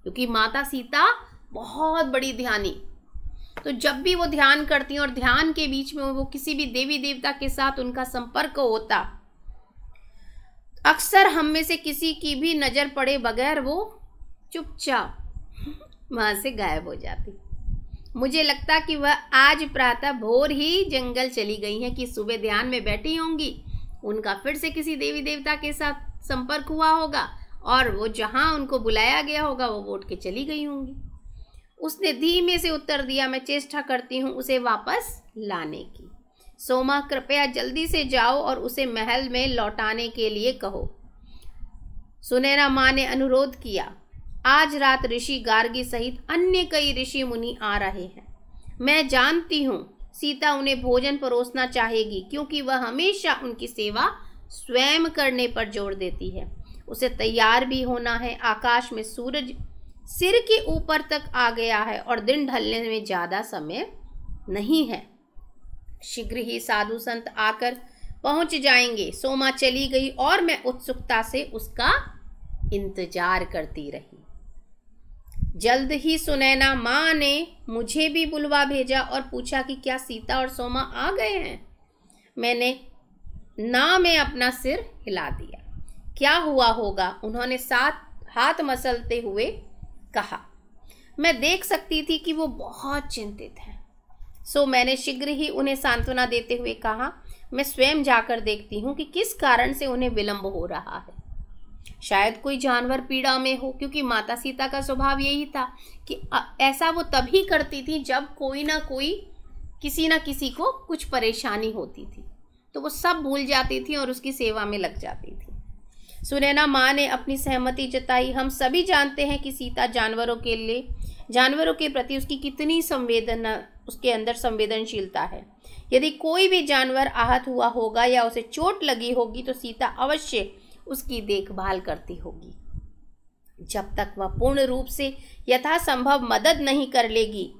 क्योंकि माता सीता बहुत बड़ी ध्यानी, तो जब भी वो ध्यान करती और ध्यान के बीच में वो किसी भी देवी देवता के साथ उनका संपर्क होता, अक्सर हम में से किसी की भी नजर पड़े बगैर वो चुपचाप वहां से गायब हो जाती। मुझे लगता कि वह आज प्रातः भोर ही जंगल चली गई हैं कि सुबह ध्यान में बैठी होंगी, उनका फिर से किसी देवी देवता के साथ संपर्क हुआ होगा और वो जहां उनको बुलाया गया होगा वो उठ के चली गई होंगी। उसने धीमे से उत्तर दिया, मैं चेष्टा करती हूँ उसे वापस लाने की। सोमा, कृपया जल्दी से जाओ और उसे महल में लौटाने के लिए कहो। सुनैना माँ ने अनुरोध किया। आज रात ऋषि गार्गी सहित अन्य कई ऋषि मुनि आ रहे हैं। मैं जानती हूँ सीता उन्हें भोजन परोसना चाहेगी, क्योंकि वह हमेशा उनकी सेवा स्वयं करने पर जोर देती है। उसे तैयार भी होना है। आकाश में सूरज सिर के ऊपर तक आ गया है और दिन ढलने में ज्यादा समय नहीं है। शीघ्र ही साधु संत आकर पहुंच जाएंगे। सोमा चली गई और मैं उत्सुकता से उसका इंतजार करती रही। जल्द ही सुनैना माँ ने मुझे भी बुलवा भेजा और पूछा कि क्या सीता और सोमा आ गए हैं। मैंने ना में अपना सिर हिला दिया। क्या हुआ होगा, उन्होंने हाथ मसलते हुए कहा। मैं देख सकती थी कि वो बहुत चिंतित हैं। सो मैंने शीघ्र ही उन्हें सांत्वना देते हुए कहा, मैं स्वयं जाकर देखती हूँ कि किस कारण से उन्हें विलंब हो रहा है। शायद कोई जानवर पीड़ा में हो, क्योंकि माता सीता का स्वभाव यही था कि ऐसा वो तभी करती थी जब कोई ना कोई किसी ना किसी को कुछ परेशानी होती थी, तो वो सब भूल जाती थी और उसकी सेवा में लग जाती थी। सुनैना माँ ने अपनी सहमति जताई। हम सभी जानते हैं कि सीता जानवरों के प्रति उसकी कितनी उसके अंदर संवेदनशीलता है। यदि कोई भी जानवर आहत हुआ होगा या उसे चोट लगी होगी तो सीता अवश्य उसकी देखभाल करती होगी। जब तक वह पूर्ण रूप से यथासंभव मदद नहीं कर लेगी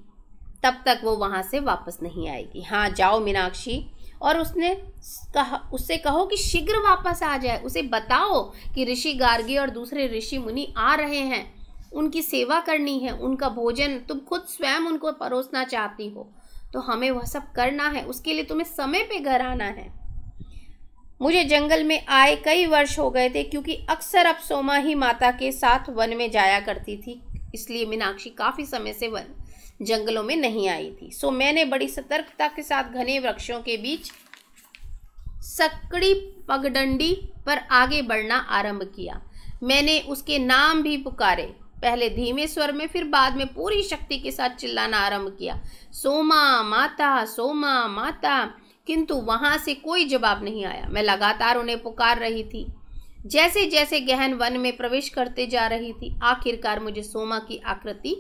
तब तक वो वहां से वापस नहीं आएगी। हाँ, जाओ मीनाक्षी और उससे कहो कि शीघ्र वापस आ जाए। उसे बताओ कि ऋषि गार्गी और दूसरे ऋषि मुनि आ रहे हैं, उनकी सेवा करनी है, उनका भोजन तुम खुद स्वयं उनको परोसना चाहती हो, तो हमें वह सब करना है। उसके लिए तुम्हें समय पे घर आना है। मुझे जंगल में आए कई वर्ष हो गए थे, क्योंकि अक्सर अब सोमा ही माता के साथ वन में जाया करती थी, इसलिए मीनाक्षी काफी समय से जंगलों में नहीं आई थी। सो मैंने बड़ी सतर्कता के साथ घने वृक्षों के बीच सकड़ी पगडंडी पर आगे बढ़ना आरंभ किया। मैंने उसके नाम भी पुकारे, पहले धीमे स्वर में, फिर बाद में पूरी शक्ति के साथ चिल्लाना आरंभ किया, सोमा माता, सोमा माता। किंतु वहां से कोई जवाब नहीं आया। मैं लगातार उन्हें पुकार रही थी। जैसे जैसे गहन वन में प्रवेश करते जा रही थी, आखिरकार मुझे सोमा की आकृति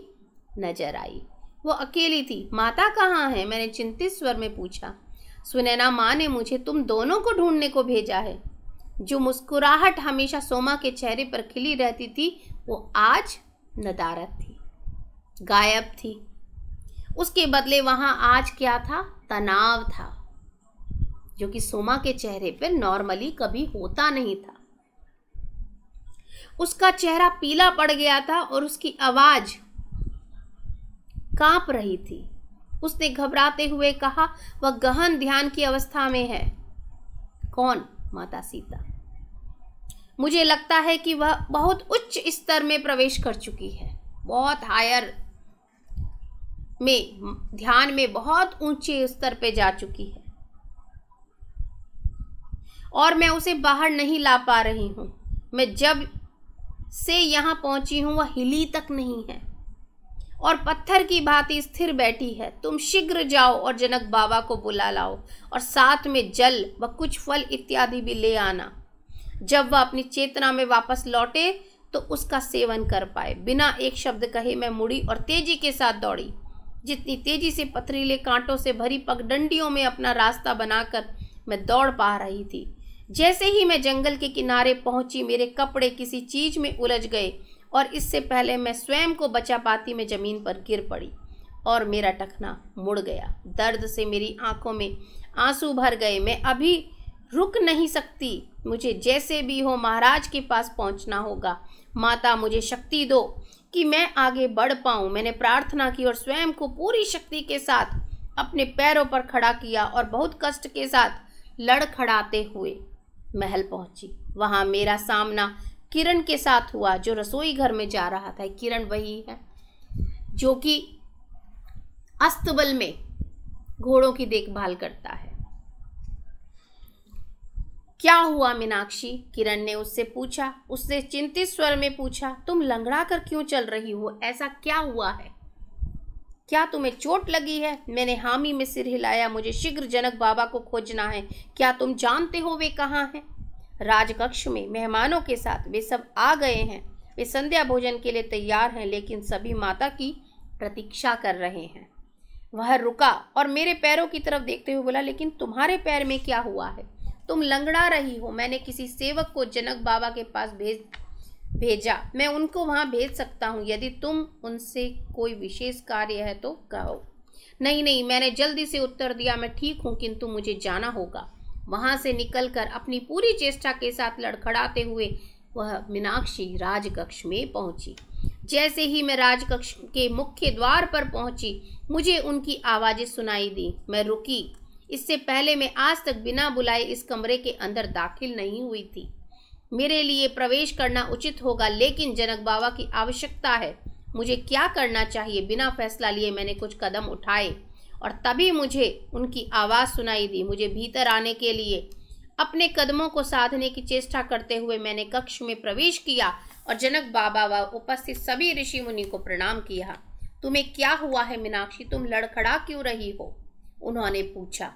नजर आई। वो अकेली थी। माता कहाँ है? मैंने चिंतित स्वर में पूछा। सुनैना माँ ने मुझे तुम दोनों को ढूंढने को भेजा है। जो मुस्कुराहट हमेशा सोमा के चेहरे पर खिली रहती थी वो आज नदारद थी, गायब थी। उसके बदले वहां आज क्या था? तनाव था, जो कि सोमा के चेहरे पर नॉर्मली कभी होता नहीं था। उसका चेहरा पीला पड़ गया था और उसकी आवाज कांप रही थी। उसने घबराते हुए कहा, वह गहन ध्यान की अवस्था में है। कौन? माता सीता। मुझे लगता है कि वह बहुत उच्च स्तर में प्रवेश कर चुकी है, बहुत हायर में, ध्यान में बहुत ऊंचे स्तर पे जा चुकी है और मैं उसे बाहर नहीं ला पा रही हूं। मैं जब से यहां पहुंची हूं वह हिली तक नहीं है और पत्थर की भांति स्थिर बैठी है। तुम शीघ्र जाओ और जनक बाबा को बुला लाओ और साथ में जल व कुछ फल इत्यादि भी ले आना। जब वह अपनी चेतना में वापस लौटे तो उसका सेवन कर पाए। बिना एक शब्द कहे मैं मुड़ी और तेजी के साथ दौड़ी। जितनी तेजी से पथरीले कांटों से भरी पगडंडियों में अपना रास्ता बनाकर मैं दौड़ पा रही थी। जैसे ही मैं जंगल के किनारे पहुंची, मेरे कपड़े किसी चीज में उलझ गए और इससे पहले मैं स्वयं को बचा पाती मैं जमीन पर गिर पड़ी और मेरा टखना मुड़ गया। दर्द से मेरी आंखों में आंसू भर गए। मैं अभी रुक नहीं सकती। मुझे जैसे भी हो महाराज के पास पहुंचना होगा। माता मुझे शक्ति दो कि मैं आगे बढ़ पाऊं। मैंने प्रार्थना की और स्वयं को पूरी शक्ति के साथ अपने पैरों पर खड़ा किया और बहुत कष्ट के साथ लड़खड़ाते हुए महल पहुंची। वहां मेरा सामना किरण के साथ हुआ जो रसोई घर में जा रहा था। किरण वही है जो कि अस्तबल में घोड़ों की देखभाल करता है। क्या हुआ मीनाक्षी? किरण ने उससे पूछा। उसने चिंतित स्वर में पूछा, तुम लंगड़ा कर क्यों चल रही हो? ऐसा क्या हुआ है? क्या तुम्हें चोट लगी है? मैंने हामी में सिर हिलाया। मुझे शीघ्र जनक बाबा को खोजना है। क्या तुम जानते हो वे कहाँ हैं? राजकक्ष में मेहमानों के साथ। वे सब आ गए हैं। वे संध्या भोजन के लिए तैयार हैं, लेकिन सभी माता की प्रतीक्षा कर रहे हैं। वह रुका और मेरे पैरों की तरफ देखते हुए बोला, लेकिन तुम्हारे पैर में क्या हुआ है? तुम लंगड़ा रही हो। मैंने किसी सेवक को जनक बाबा के पास भेजा। मैं उनको वहां भेज सकता हूँ यदि तुम उनसे कोई विशेष कार्य है तो कहो। नहीं नहीं, मैंने जल्दी से उत्तर दिया। मैं ठीक हूँ, किंतु मुझे जाना होगा। वहां से निकलकर अपनी पूरी चेष्टा के साथ लड़खड़ाते हुए वह मीनाक्षी राजकक्ष में पहुंची। जैसे ही मैं राजकक्ष के मुख्य द्वार पर पहुंची, मुझे उनकी आवाजें सुनाई दी। मैं रुकी। इससे पहले मैं आज तक बिना बुलाए इस कमरे के अंदर दाखिल नहीं हुई थी। मेरे लिए प्रवेश करना उचित होगा, लेकिन जनक बाबा की आवश्यकता है। मुझे क्या करना चाहिए? बिना फैसला लिए मैंने कुछ कदम उठाए और तभी मुझे उनकी आवाज़ सुनाई दी। मुझे भीतर आने के लिए अपने कदमों को साधने की चेष्टा करते हुए मैंने कक्ष में प्रवेश किया और जनक बाबा व उपस्थित सभी ऋषि मुनि को प्रणाम किया। तुम्हें क्या हुआ है मीनाक्षी? तुम लड़खड़ा क्यों रही हो? उन्होंने पूछा।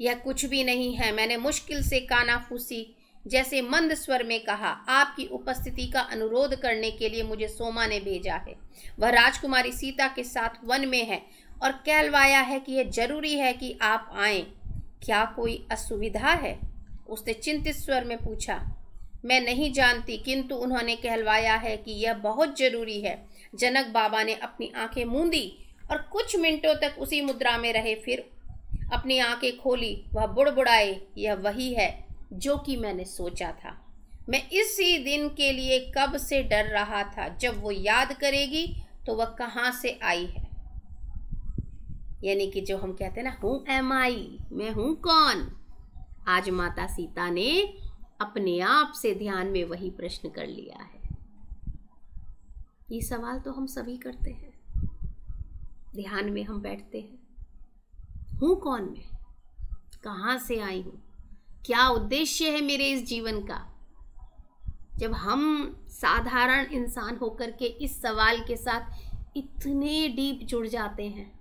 यह कुछ भी नहीं है, मैंने मुश्किल से कानाफूसी जैसे मंद स्वर में कहा। आपकी उपस्थिति का अनुरोध करने के लिए मुझे सोमा ने भेजा है। वह राजकुमारी सीता के साथ वन में है और कहलवाया है कि यह जरूरी है कि आप आएं। क्या कोई असुविधा है? उसने चिंतित स्वर में पूछा। मैं नहीं जानती, किंतु उन्होंने कहलवाया है कि यह बहुत जरूरी है। जनक बाबा ने अपनी आंखें मूंदी और कुछ मिनटों तक उसी मुद्रा में रहे, फिर अपनी आंखें खोली। वह बुड़बुड़ाए, यह वही है जो कि मैंने सोचा था। मैं इसी दिन के लिए कब से डर रहा था। जब वो याद करेगी तो वह कहाँ से आई है। यानी कि जो हम कहते हैं ना, हूँ एम आई, मैं हूँ कौन। आज माता सीता ने अपने आप से ध्यान में वही प्रश्न कर लिया है। ये सवाल तो हम सभी करते हैं। ध्यान में हम बैठते हैं, हूँ कौन मैं, कहाँ से आई हूँ, क्या उद्देश्य है मेरे इस जीवन का। जब हम साधारण इंसान होकर के इस सवाल के साथ इतने डीप जुड़ जाते हैं,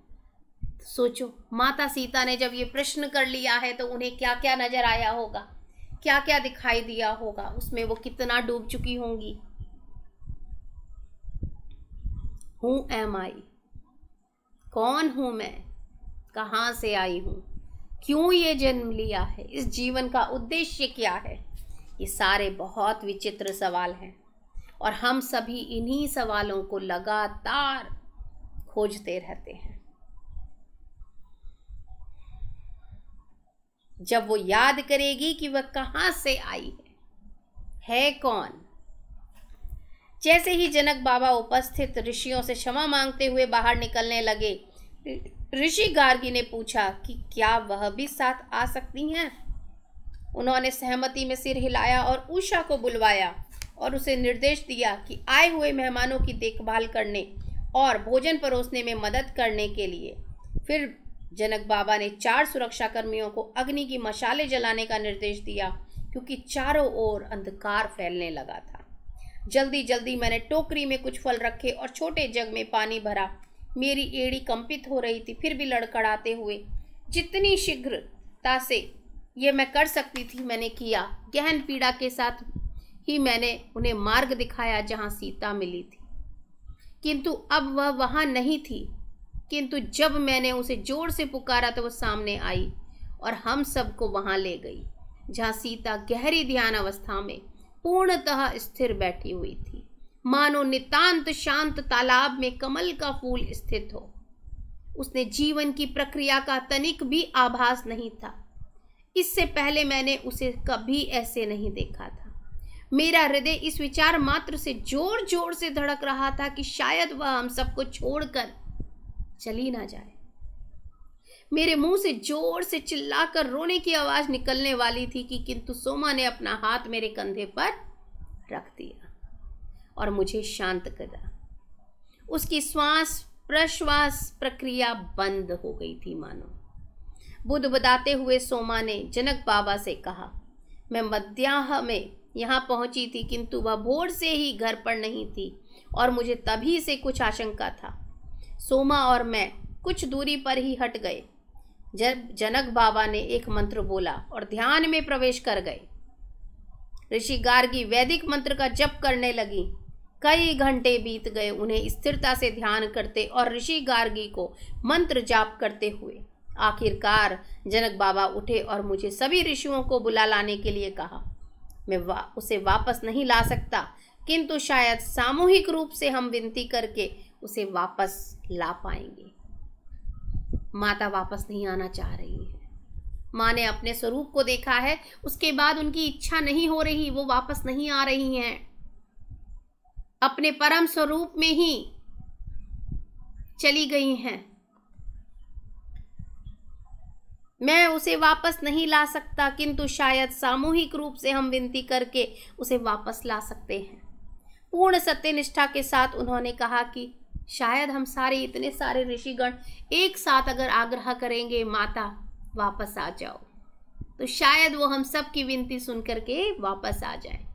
सोचो माता सीता ने जब ये प्रश्न कर लिया है तो उन्हें क्या क्या नजर आया होगा, क्या क्या दिखाई दिया होगा, उसमें वो कितना डूब चुकी होंगी। हूँ एम आई, कौन हूँ मैं, कहाँ से आई हूँ, क्यों ये जन्म लिया है, इस जीवन का उद्देश्य क्या है। ये सारे बहुत विचित्र सवाल हैं और हम सभी इन्हीं सवालों को लगातार खोजते रहते हैं। जब वो याद करेगी कि वह कहाँ से आई है कौन। जैसे ही जनक बाबा उपस्थित ऋषियों से क्षमा मांगते हुए बाहर निकलने लगे, ऋषि गार्गी ने पूछा कि क्या वह भी साथ आ सकती हैं। उन्होंने सहमति में सिर हिलाया और उषा को बुलवाया और उसे निर्देश दिया कि आए हुए मेहमानों की देखभाल करने और भोजन परोसने में मदद करने के लिए। फिर जनक बाबा ने 4 सुरक्षा कर्मियों को अग्नि की मशालें जलाने का निर्देश दिया, क्योंकि चारों ओर अंधकार फैलने लगा था। जल्दी जल्दी मैंने टोकरी में कुछ फल रखे और छोटे जग में पानी भरा। मेरी एड़ी कंपित हो रही थी, फिर भी लड़खड़ाते हुए जितनी शीघ्रता से ये मैं कर सकती थी मैंने किया। गहन पीड़ा के साथ ही मैंने उन्हें मार्ग दिखाया जहाँ सीता मिली थी, किंतु अब वह वहाँ नहीं थी। किंतु जब मैंने उसे जोर से पुकारा तो वह सामने आई और हम सबको वहाँ ले गई, जहाँ सीता गहरी ध्यान अवस्था में पूर्णतः स्थिर बैठी हुई थी, मानो नितांत शांत तालाब में कमल का फूल स्थित हो। उसने जीवन की प्रक्रिया का तनिक भी आभास नहीं था। इससे पहले मैंने उसे कभी ऐसे नहीं देखा था। मेरा हृदय इस विचार मात्र से जोर जोर से धड़क रहा था कि शायद वह हम सबको छोड़कर चली ना जाए। मेरे मुंह से जोर से चिल्लाकर रोने की आवाज निकलने वाली थी कि किंतु सोमा ने अपना हाथ मेरे कंधे पर रख दिया और मुझे शांत करा। उसकी श्वास प्रश्वास प्रक्रिया बंद हो गई थी मानो। बुदबुदाते हुए सोमा ने जनक बाबा से कहा, मैं मध्याह्न में यहाँ पहुंची थी, किंतु वह भोर से ही घर पर नहीं थी और मुझे तभी से कुछ आशंका था। सोमा और मैं कुछ दूरी पर ही हट गए जब जनक बाबा ने एक मंत्र बोला और ध्यान में प्रवेश कर गए। ऋषि गार्गी वैदिक मंत्र का जप करने लगी। कई घंटे बीत गए उन्हें स्थिरता से ध्यान करते और ऋषि गार्गी को मंत्र जाप करते हुए। आखिरकार जनक बाबा उठे और मुझे सभी ऋषियों को बुला लाने के लिए कहा। मैं उसे वापस नहीं ला सकता, किंतु शायद सामूहिक रूप से हम विनती करके उसे वापस ला पाएंगे। माता वापस नहीं आना चाह रही है। माँ ने अपने स्वरूप को देखा है, उसके बाद उनकी इच्छा नहीं हो रही, वो वापस नहीं आ रही हैं। अपने परम स्वरूप में ही चली गई हैं। मैं उसे वापस नहीं ला सकता, किंतु शायद सामूहिक रूप से हम विनती करके उसे वापस ला सकते हैं। पूर्ण सत्यनिष्ठा के साथ उन्होंने कहा कि शायद हम सारे इतने सारे ऋषिगण एक साथ अगर आग्रह करेंगे, माता वापस आ जाओ, तो शायद वो हम सब की विनती सुन करके वापस आ जाए।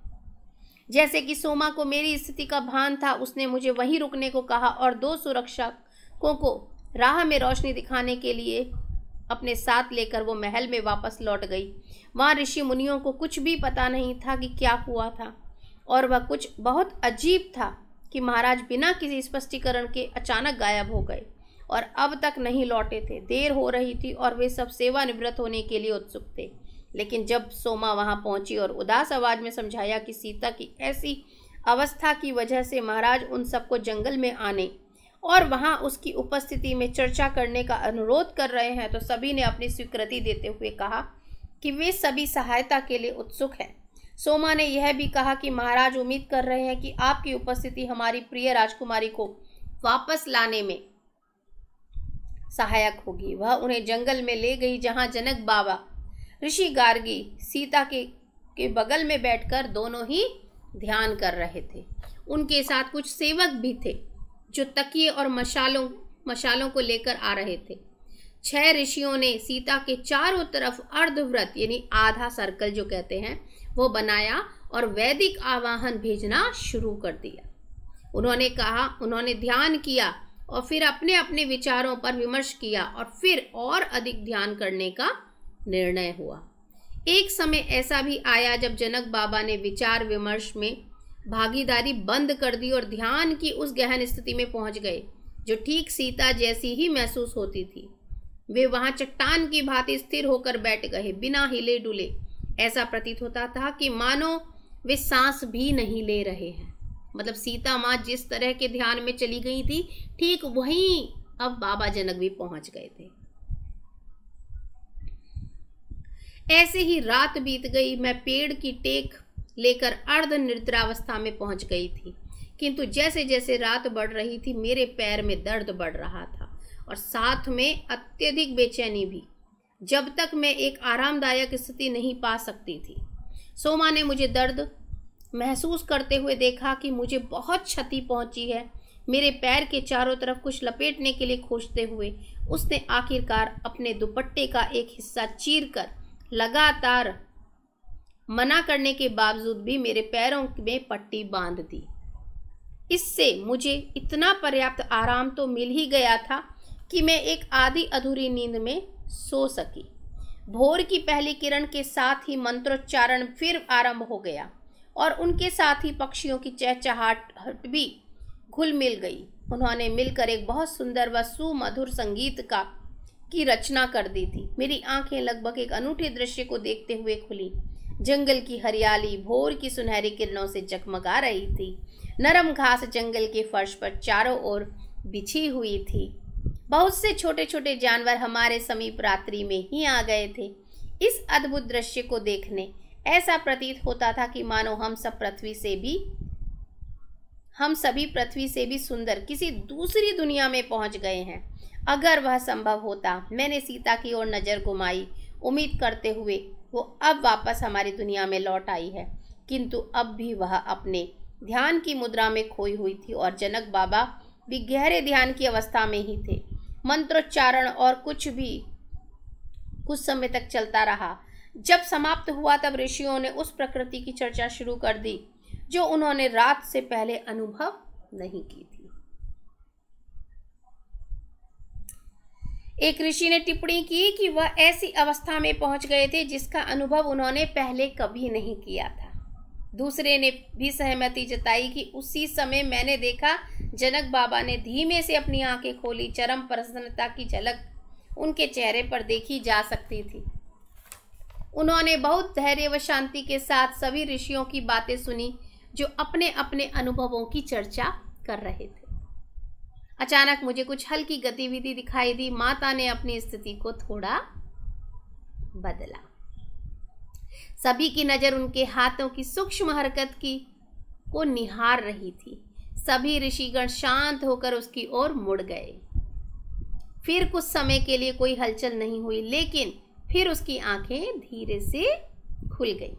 जैसे कि सोमा को मेरी स्थिति का भान था, उसने मुझे वहीं रुकने को कहा और 2 सुरक्षकों को राह में रोशनी दिखाने के लिए अपने साथ लेकर वो महल में वापस लौट गई। वहाँ ऋषि मुनियों को कुछ भी पता नहीं था कि क्या हुआ था, और वह कुछ बहुत अजीब था कि महाराज बिना किसी स्पष्टीकरण के अचानक गायब हो गए और अब तक नहीं लौटे थे। देर हो रही थी और वे सब सेवानिवृत्त होने के लिए उत्सुक थे। लेकिन जब सोमा वहां पहुंची और उदास आवाज में समझाया कि सीता की ऐसी अवस्था की वजह से महाराज उन सबको जंगल में आने और वहां उसकी उपस्थिति में चर्चा करने का अनुरोध कर रहे हैं, तो सभी ने अपनी स्वीकृति देते हुए कहा कि वे सभी सहायता के लिए उत्सुक हैं। सोमा ने यह भी कहा कि महाराज उम्मीद कर रहे हैं कि आपकी उपस्थिति हमारी प्रिय राजकुमारी को वापस लाने में सहायक होगी। वह उन्हें जंगल में ले गई, जहां जनक बाबा ऋषि गार्गी सीता के बगल में बैठकर दोनों ही ध्यान कर रहे थे। उनके साथ कुछ सेवक भी थे जो तकिए और मशालों को लेकर आ रहे थे। 6 ऋषियों ने सीता के चारों तरफ अर्धव्रत यानी आधा सर्कल जो कहते हैं वो बनाया और वैदिक आवाहन भेजना शुरू कर दिया। उन्होंने ध्यान किया और फिर अपने अपने विचारों पर विमर्श किया और फिर और अधिक ध्यान करने का निर्णय हुआ। एक समय ऐसा भी आया जब जनक बाबा ने विचार विमर्श में भागीदारी बंद कर दी और ध्यान की उस गहन स्थिति में पहुंच गए जो ठीक सीता जैसी ही महसूस होती थी। वे वहां चट्टान की भांति स्थिर होकर बैठ गए, बिना हिले डुले। ऐसा प्रतीत होता था कि मानो वे सांस भी नहीं ले रहे हैं। मतलब सीता माँ जिस तरह के ध्यान में चली गई थी, ठीक वहीं अब बाबा जनक भी पहुंच गए थे। ऐसे ही रात बीत गई। मैं पेड़ की टेक लेकर अर्ध निद्रावस्था में पहुंच गई थी, किंतु जैसे जैसे रात बढ़ रही थी मेरे पैर में दर्द बढ़ रहा था और साथ में अत्यधिक बेचैनी भी, जब तक मैं एक आरामदायक स्थिति नहीं पा सकती थी। सोमा ने मुझे दर्द महसूस करते हुए देखा कि मुझे बहुत क्षति पहुंची है। मेरे पैर के चारों तरफ कुछ लपेटने के लिए खोजते हुए उसने आखिरकार अपने दुपट्टे का एक हिस्सा चीरकर लगातार मना करने के बावजूद भी मेरे पैरों में पट्टी बांध दी। इससे मुझे इतना पर्याप्त आराम तो मिल ही गया था कि मैं एक आधी अधूरी नींद में सो सकी। भोर की पहली किरण के साथ ही मंत्रोच्चारण फिर आरंभ हो गया और उनके साथ ही पक्षियों की चहचहाहट भी घुल मिल गई। उन्होंने मिलकर एक बहुत सुंदर व सुमधुर संगीत की रचना कर दी थी। मेरी आंखें लगभग एक अनूठे दृश्य को देखते हुए खुली। जंगल की हरियाली भोर की सुनहरी किरणों से जगमगा रही थी। नरम घास जंगल के फर्श पर चारों ओर बिछी हुई थी। बहुत से छोटे छोटे जानवर हमारे समीप रात्रि में ही आ गए थे। इस अद्भुत दृश्य को देखने ऐसा प्रतीत होता था कि मानो हम सभी पृथ्वी से भी सुंदर किसी दूसरी दुनिया में पहुंच गए हैं। अगर वह संभव होता। मैंने सीता की ओर नजर घुमाई, उम्मीद करते हुए वो अब वापस हमारी दुनिया में लौट आई है, किंतु अब भी वह अपने ध्यान की मुद्रा में खोई हुई थी और जनक बाबा भी गहरे ध्यान की अवस्था में ही थे। मंत्रोच्चारण और कुछ समय तक चलता रहा। जब समाप्त हुआ तब ऋषियों ने उस प्रकृति की चर्चा शुरू कर दी जो उन्होंने रात से पहले अनुभव नहीं की थी। एक ऋषि ने टिप्पणी की कि वह ऐसी अवस्था में पहुंच गए थे जिसका अनुभव उन्होंने पहले कभी नहीं किया था। दूसरे ने भी सहमति जताई कि उसी समय मैंने देखा जनक बाबा ने धीमे से अपनी आंखें खोली। चरम प्रसन्नता की झलक उनके चेहरे पर देखी जा सकती थी। उन्होंने बहुत धैर्य व शांति के साथ सभी ऋषियों की बातें सुनी जो अपने अपने अनुभवों की चर्चा कर रहे थे। अचानक मुझे कुछ हल्की गतिविधि दिखाई दी। माता ने अपनी स्थिति को थोड़ा बदला। सभी की नजर उनके हाथों की सूक्ष्म हरकत को निहार रही थी। सभी ऋषिगण शांत होकर उसकी ओर मुड़ गए। फिर कुछ समय के लिए कोई हलचल नहीं हुई, लेकिन फिर उसकी आंखें धीरे से खुल गईं।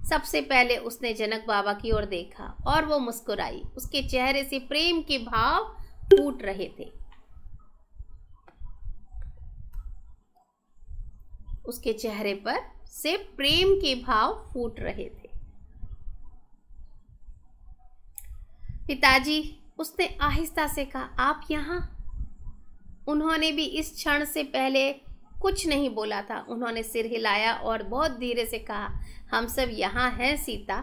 सबसे पहले उसने जनक बाबा की ओर देखा और वो मुस्कुराई। उसके चेहरे से प्रेम के भाव फूट रहे थे। उसके चेहरे पर से प्रेम के भाव फूट रहे थे। पिताजी, उसने आहिस्ता से कहा, आप यहाँ? उन्होंने भी इस क्षण से पहले कुछ नहीं बोला था। उन्होंने सिर हिलाया और बहुत धीरे से कहा, हम सब यहाँ हैं सीता।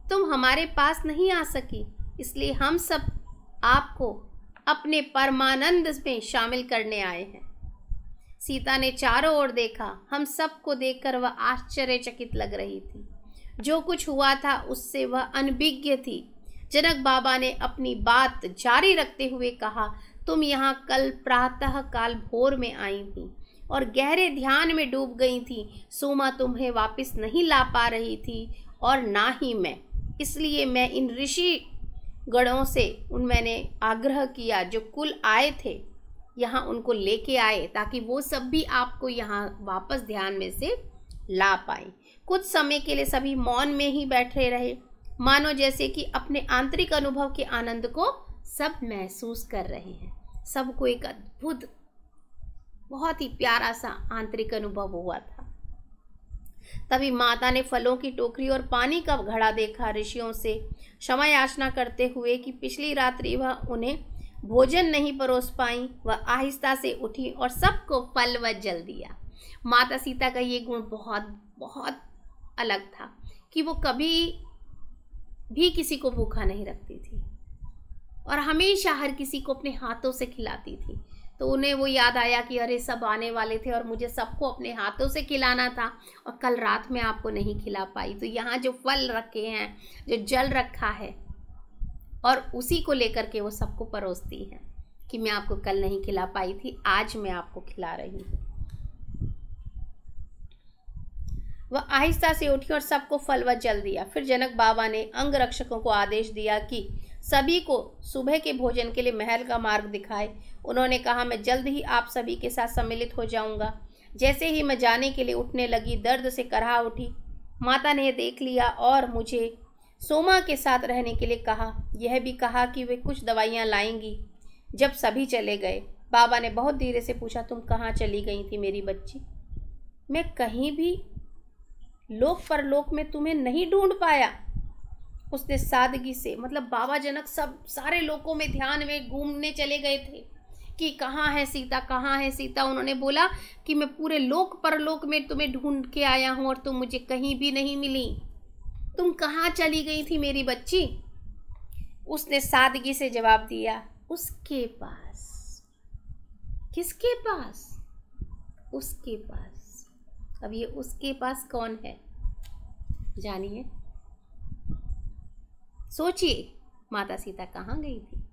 तुम हमारे पास नहीं आ सकी, इसलिए हम सब आपको अपने परमानंद में शामिल करने आए हैं। सीता ने चारों ओर देखा। हम सबको देखकर वह आश्चर्यचकित लग रही थी। जो कुछ हुआ था उससे वह अनभिज्ञ थी। जनक बाबा ने अपनी बात जारी रखते हुए कहा, तुम यहाँ कल प्रातः काल भोर में आई थी और गहरे ध्यान में डूब गई थी। सोमा तुम्हें वापस नहीं ला पा रही थी और ना ही मैं। इसलिए मैं इन ऋषि गणों से मैंने आग्रह किया जो कुल आए थे यहाँ उनको लेके आए, ताकि वो सब भी आपको यहाँ वापस ध्यान में से ला पाए। कुछ समय के लिए सभी मौन में ही बैठे रहे, मानो जैसे कि अपने आंतरिक अनुभव के आनंद को सब महसूस कर रहे हैं। सबको एक अद्भुत, बहुत ही प्यारा सा आंतरिक अनुभव हुआ था। तभी माता ने फलों की टोकरी और पानी का घड़ा देखा। ऋषियों से क्षमा याचना करते हुए कि पिछली रात्रि वह उन्हें भोजन नहीं परोस पाई, वह आहिस्ता से उठी और सबको फल व जल दिया। माता सीता का ये गुण बहुत बहुत अलग था कि वो कभी भी किसी को भूखा नहीं रखती थी और हमेशा हर किसी को अपने हाथों से खिलाती थी। तो उन्हें वो याद आया कि अरे सब आने वाले थे और मुझे सबको अपने हाथों से खिलाना था और कल रात में आपको नहीं खिला पाई। तो यहाँ जो फल रखे हैं, जो जल रखा है, और उसी को लेकर के वो सबको परोसती हैं कि मैं आपको कल नहीं खिला पाई थी, आज मैं आपको खिला रही हूँ। वह आहिस्ता से उठी और सबको फल व जल दिया। फिर जनक बाबा ने अंगरक्षकों को आदेश दिया कि सभी को सुबह के भोजन के लिए महल का मार्ग दिखाए। उन्होंने कहा, मैं जल्द ही आप सभी के साथ सम्मिलित हो जाऊंगा। जैसे ही मैं जाने के लिए उठने लगी, दर्द से कराह उठी। माता ने देख लिया और मुझे सोमा के साथ रहने के लिए कहा। यह भी कहा कि वे कुछ दवाइयाँ लाएंगी। जब सभी चले गए, बाबा ने बहुत धीरे से पूछा, तुम कहाँ चली गई थी मेरी बच्ची? मैं कहीं भी लोक परलोक में तुम्हें नहीं ढूंढ पाया। उसने सादगी से, मतलब बाबा जनक सब सारे लोकों में ध्यान में घूमने चले गए थे कि कहाँ है सीता, कहाँ है सीता। उन्होंने बोला कि मैं पूरे लोक परलोक में तुम्हें ढूंढ के आया हूँ और तुम मुझे कहीं भी नहीं मिली। तुम कहाँ चली गई थी मेरी बच्ची? उसने सादगी से जवाब दिया, उसके पास। किसके पास? उसके पास। अब ये उसके पास कौन है, जानिए, सोचिए। माता सीता कहाँ गई थी?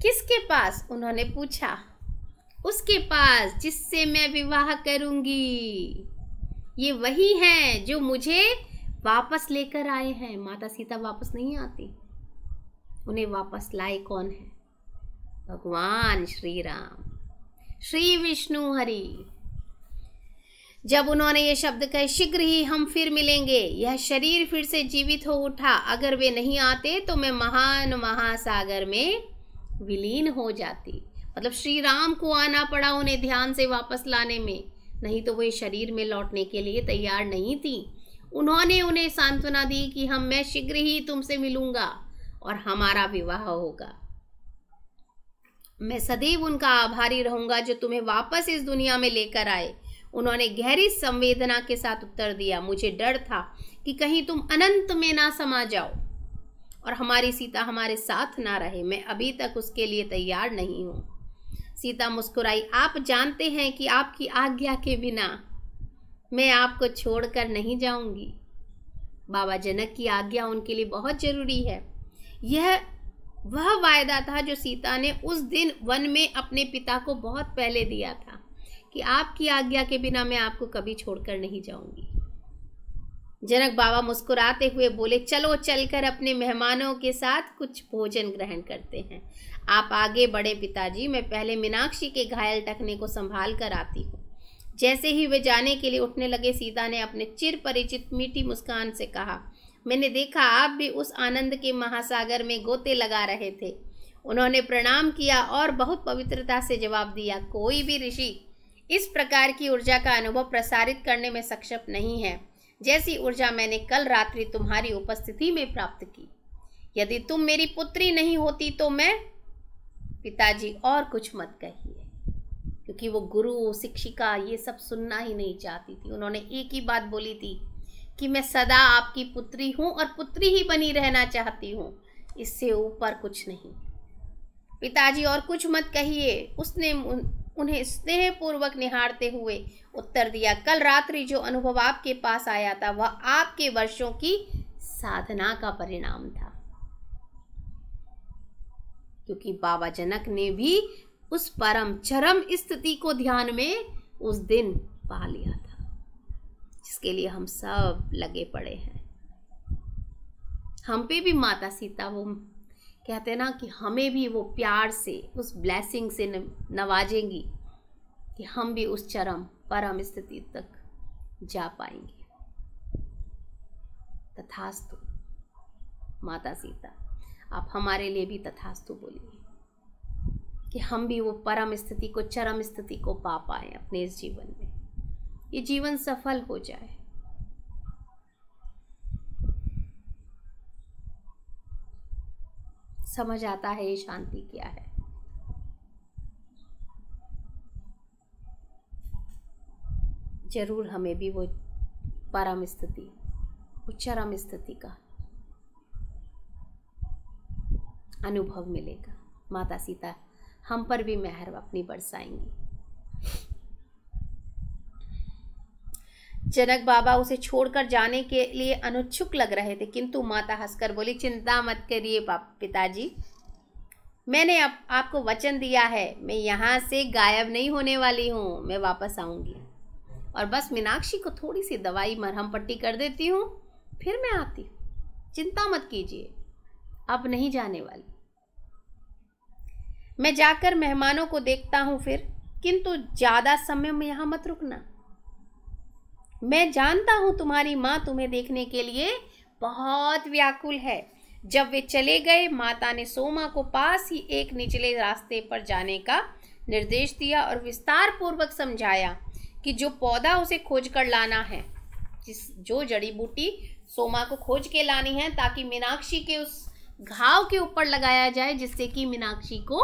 किसके पास? उन्होंने पूछा। उसके पास जिससे मैं विवाह करूंगी। ये वही हैं जो मुझे वापस लेकर आए हैं। माता सीता वापस नहीं आती, उन्हें वापस लाए कौन है? भगवान श्री राम, श्री विष्णु हरि। जब उन्होंने ये शब्द कहे, शीघ्र ही हम फिर मिलेंगे, यह शरीर फिर से जीवित हो उठा। अगर वे नहीं आते तो मैं महान महासागर में विलीन हो जाती। मतलब श्री राम को आना पड़ा उन्हें ध्यान से वापस लाने में, नहीं तो वे शरीर में लौटने के लिए तैयार नहीं थी। उन्होंने उन्हें सांत्वना दी कि मैं शीघ्र ही तुमसे मिलूंगा और हमारा विवाह होगा। मैं सदैव उनका आभारी रहूंगा जो तुम्हें वापस इस दुनिया में लेकर आए। उन्होंने गहरी संवेदना के साथ उत्तर दिया, मुझे डर था कि कहीं तुम अनंत में ना समा जाओ और हमारी सीता हमारे साथ ना रहे। मैं अभी तक उसके लिए तैयार नहीं हूँ। सीता मुस्कुराई, आप जानते हैं कि आपकी आज्ञा के बिना मैं आपको छोड़कर नहीं जाऊंगी। बाबा जनक की आज्ञा उनके लिए बहुत जरूरी है। यह वह वायदा था जो सीता ने उस दिन वन में अपने पिता को बहुत पहले दिया था कि आपकी आज्ञा के बिना मैं आपको कभी छोड़कर नहीं जाऊंगी। जनक बाबा मुस्कुराते हुए बोले, चलो चलकर अपने मेहमानों के साथ कुछ भोजन ग्रहण करते हैं। आप आगे बढ़े पिताजी, मैं पहले मीनाक्षी के घायल टखने को संभाल कर आती हूँ। जैसे ही वे जाने के लिए उठने लगे, सीता ने अपने चिर परिचित मीठी मुस्कान से कहा, मैंने देखा आप भी उस आनंद के महासागर में गोते लगा रहे थे। उन्होंने प्रणाम किया और बहुत पवित्रता से जवाब दिया, कोई भी ऋषि इस प्रकार की ऊर्जा का अनुभव प्रसारित करने में सक्षम नहीं है जैसी ऊर्जा मैंने कल रात्रि तुम्हारी उपस्थिति में प्राप्त की। यदि तुम मेरी पुत्री नहीं होती तो मैं, पिताजी और कुछ मत कहिए, क्योंकि वो गुरु शिक्षिका ये सब सुनना ही नहीं चाहती थी। उन्होंने एक ही बात बोली थी कि मैं सदा आपकी पुत्री हूं और पुत्री ही बनी रहना चाहती हूं, इससे ऊपर कुछ नहीं। पिताजी और कुछ मत कहिए, उसने उन्हें स्नेहपूर्वक निहारते हुए उत्तर दिया, कल रात्रि जो अनुभव आपके पास आया था वह आपके वर्षों की साधना का परिणाम था। क्योंकि बाबा जनक ने भी उस परम चरम स्थिति को ध्यान में उस दिन पा लिया था, जिसके लिए हम सब लगे पड़े हैं। हम पे भी माता सीता वो कहते हैं ना कि हमें भी वो प्यार से उस ब्लेसिंग से नवाजेंगी कि हम भी उस चरम परम स्थिति तक जा पाएंगे। तथास्तु माता सीता, आप हमारे लिए भी तथास्तु बोलिए कि हम भी वो परम स्थिति को, चरम स्थिति को पा पाए अपने इस जीवन में, ये जीवन सफल हो जाए। समझ आता है ये शांति क्या है। जरूर हमें भी वो परम स्थिति, वो चरम स्थिति का अनुभव मिलेगा। माता सीता हम पर भी मेहर अपनी बरसाएंगी। जनक बाबा उसे छोड़कर जाने के लिए अनुत्सुक लग रहे थे, किंतु माता हंसकर बोली, चिंता मत करिए पिताजी, मैंने आपको वचन दिया है, मैं यहाँ से गायब नहीं होने वाली हूँ, मैं वापस आऊँगी और बस मीनाक्षी को थोड़ी सी दवाई मरहम पट्टी कर देती हूँ, फिर मैं आती हूँ। चिंता मत कीजिए, अब नहीं जाने वाली। मैं जाकर मेहमानों को देखता हूँ फिर, किंतु ज़्यादा समय में यहाँ मत रुकना। मैं जानता हूँ तुम्हारी माँ तुम्हें देखने के लिए बहुत व्याकुल है। जब वे चले गए, माता ने सोमा को पास ही एक निचले रास्ते पर जाने का निर्देश दिया और विस्तार पूर्वक समझाया कि जो पौधा उसे खोज कर लाना है, जो जड़ी बूटी सोमा को खोज के लानी है, ताकि मीनाक्षी के उस घाव के ऊपर लगाया जाए, जिससे कि मीनाक्षी को